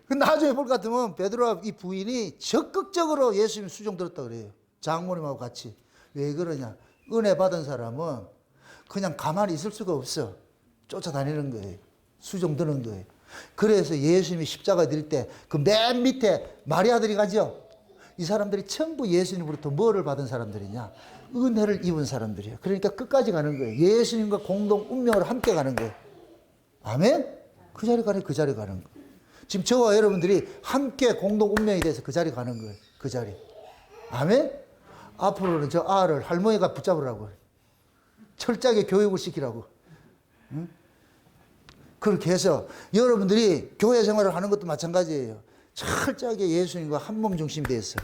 나중에 볼 것 같으면 베드로와 이 부인이 적극적으로 예수님 수종 들었다 그래요. 장모님하고 같이. 왜 그러냐? 은혜 받은 사람은 그냥 가만히 있을 수가 없어. 쫓아다니는 거예요. 수종 드는 거예요. 그래서 예수님이 십자가 들 때 그 맨 밑에 마리아들이 가죠. 이 사람들이 전부 예수님으로부터 뭐를 받은 사람들이냐? 은혜를 입은 사람들이에요. 그러니까 끝까지 가는 거예요. 예수님과 공동 운명을 함께 가는 거예요. 아멘? 그 자리 가는, 그 자리 가는 거예요. 지금 저와 여러분들이 함께 공동 운명이 돼서 그 자리 가는 거예요. 그 자리. 아멘? 앞으로는 저 아를 할머니가 붙잡으라고. 철저하게 교육을 시키라고. 응? 그렇게 해서 여러분들이 교회 생활을 하는 것도 마찬가지예요. 철저하게 예수님과 한 몸 중심이 됐어.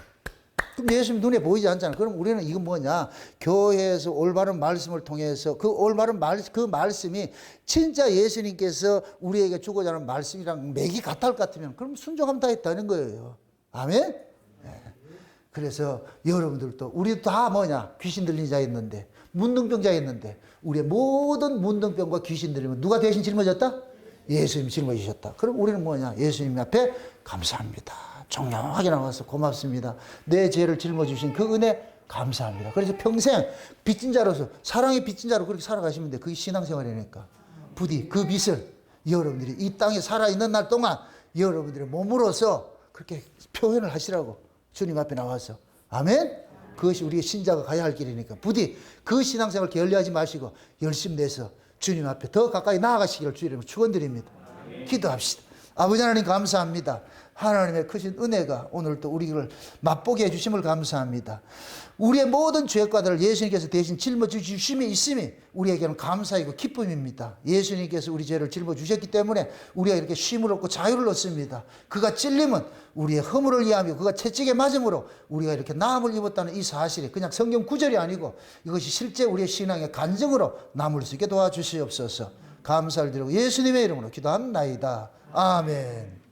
그럼 예수님 눈에 보이지 않잖아. 그럼 우리는 이건 뭐냐? 교회에서 올바른 말씀을 통해서 그 올바른 그 말씀이 진짜 예수님께서 우리에게 주고자 하는 말씀이랑 맥이 같을 것 같으면 그럼 순종하면 다 했다는 거예요. 아멘? 네. 그래서 여러분들도 우리도 다 뭐냐? 귀신 들린 자였는데, 문둥병자였는데, 우리의 모든 문둥병과 귀신 들리면 누가 대신 짊어졌다? 예수님이 짊어지셨다. 그럼 우리는 뭐냐? 예수님 앞에 감사합니다. 정령하게 나와서 고맙습니다. 내 죄를 짊어주신 그 은혜 감사합니다. 그래서 평생 빚진 자로서, 사랑의 빚진 자로 그렇게 살아가시면 돼. 그게 신앙생활이니까. 부디 그 빚을 여러분들이 이 땅에 살아있는 날 동안 여러분들의 몸으로서 그렇게 표현을 하시라고 주님 앞에 나와서. 아멘? 그것이 우리의 신자가 가야 할 길이니까 부디 그 신앙생활 게을리하지 마시고 열심히 내서 주님 앞에 더 가까이 나아가시기를 주의 이름으로 축원드립니다. 기도합시다. 아버지 하나님 감사합니다. 하나님의 크신 은혜가 오늘도 우리를 맛보게 해주심을 감사합니다. 우리의 모든 죄과들을 예수님께서 대신 짊어주심이 있음이 우리에게는 감사이고 기쁨입니다. 예수님께서 우리 죄를 짊어주셨기 때문에 우리가 이렇게 쉼을 얻고 자유를 얻습니다. 그가 찔림은 우리의 허물을 위하며 그가 채찍에 맞음으로 우리가 이렇게 나음을 입었다는 이 사실이 그냥 성경 구절이 아니고 이것이 실제 우리의 신앙의 간증으로 남을 수 있게 도와주시옵소서. 감사를 드리고 예수님의 이름으로 기도합나이다. 아멘.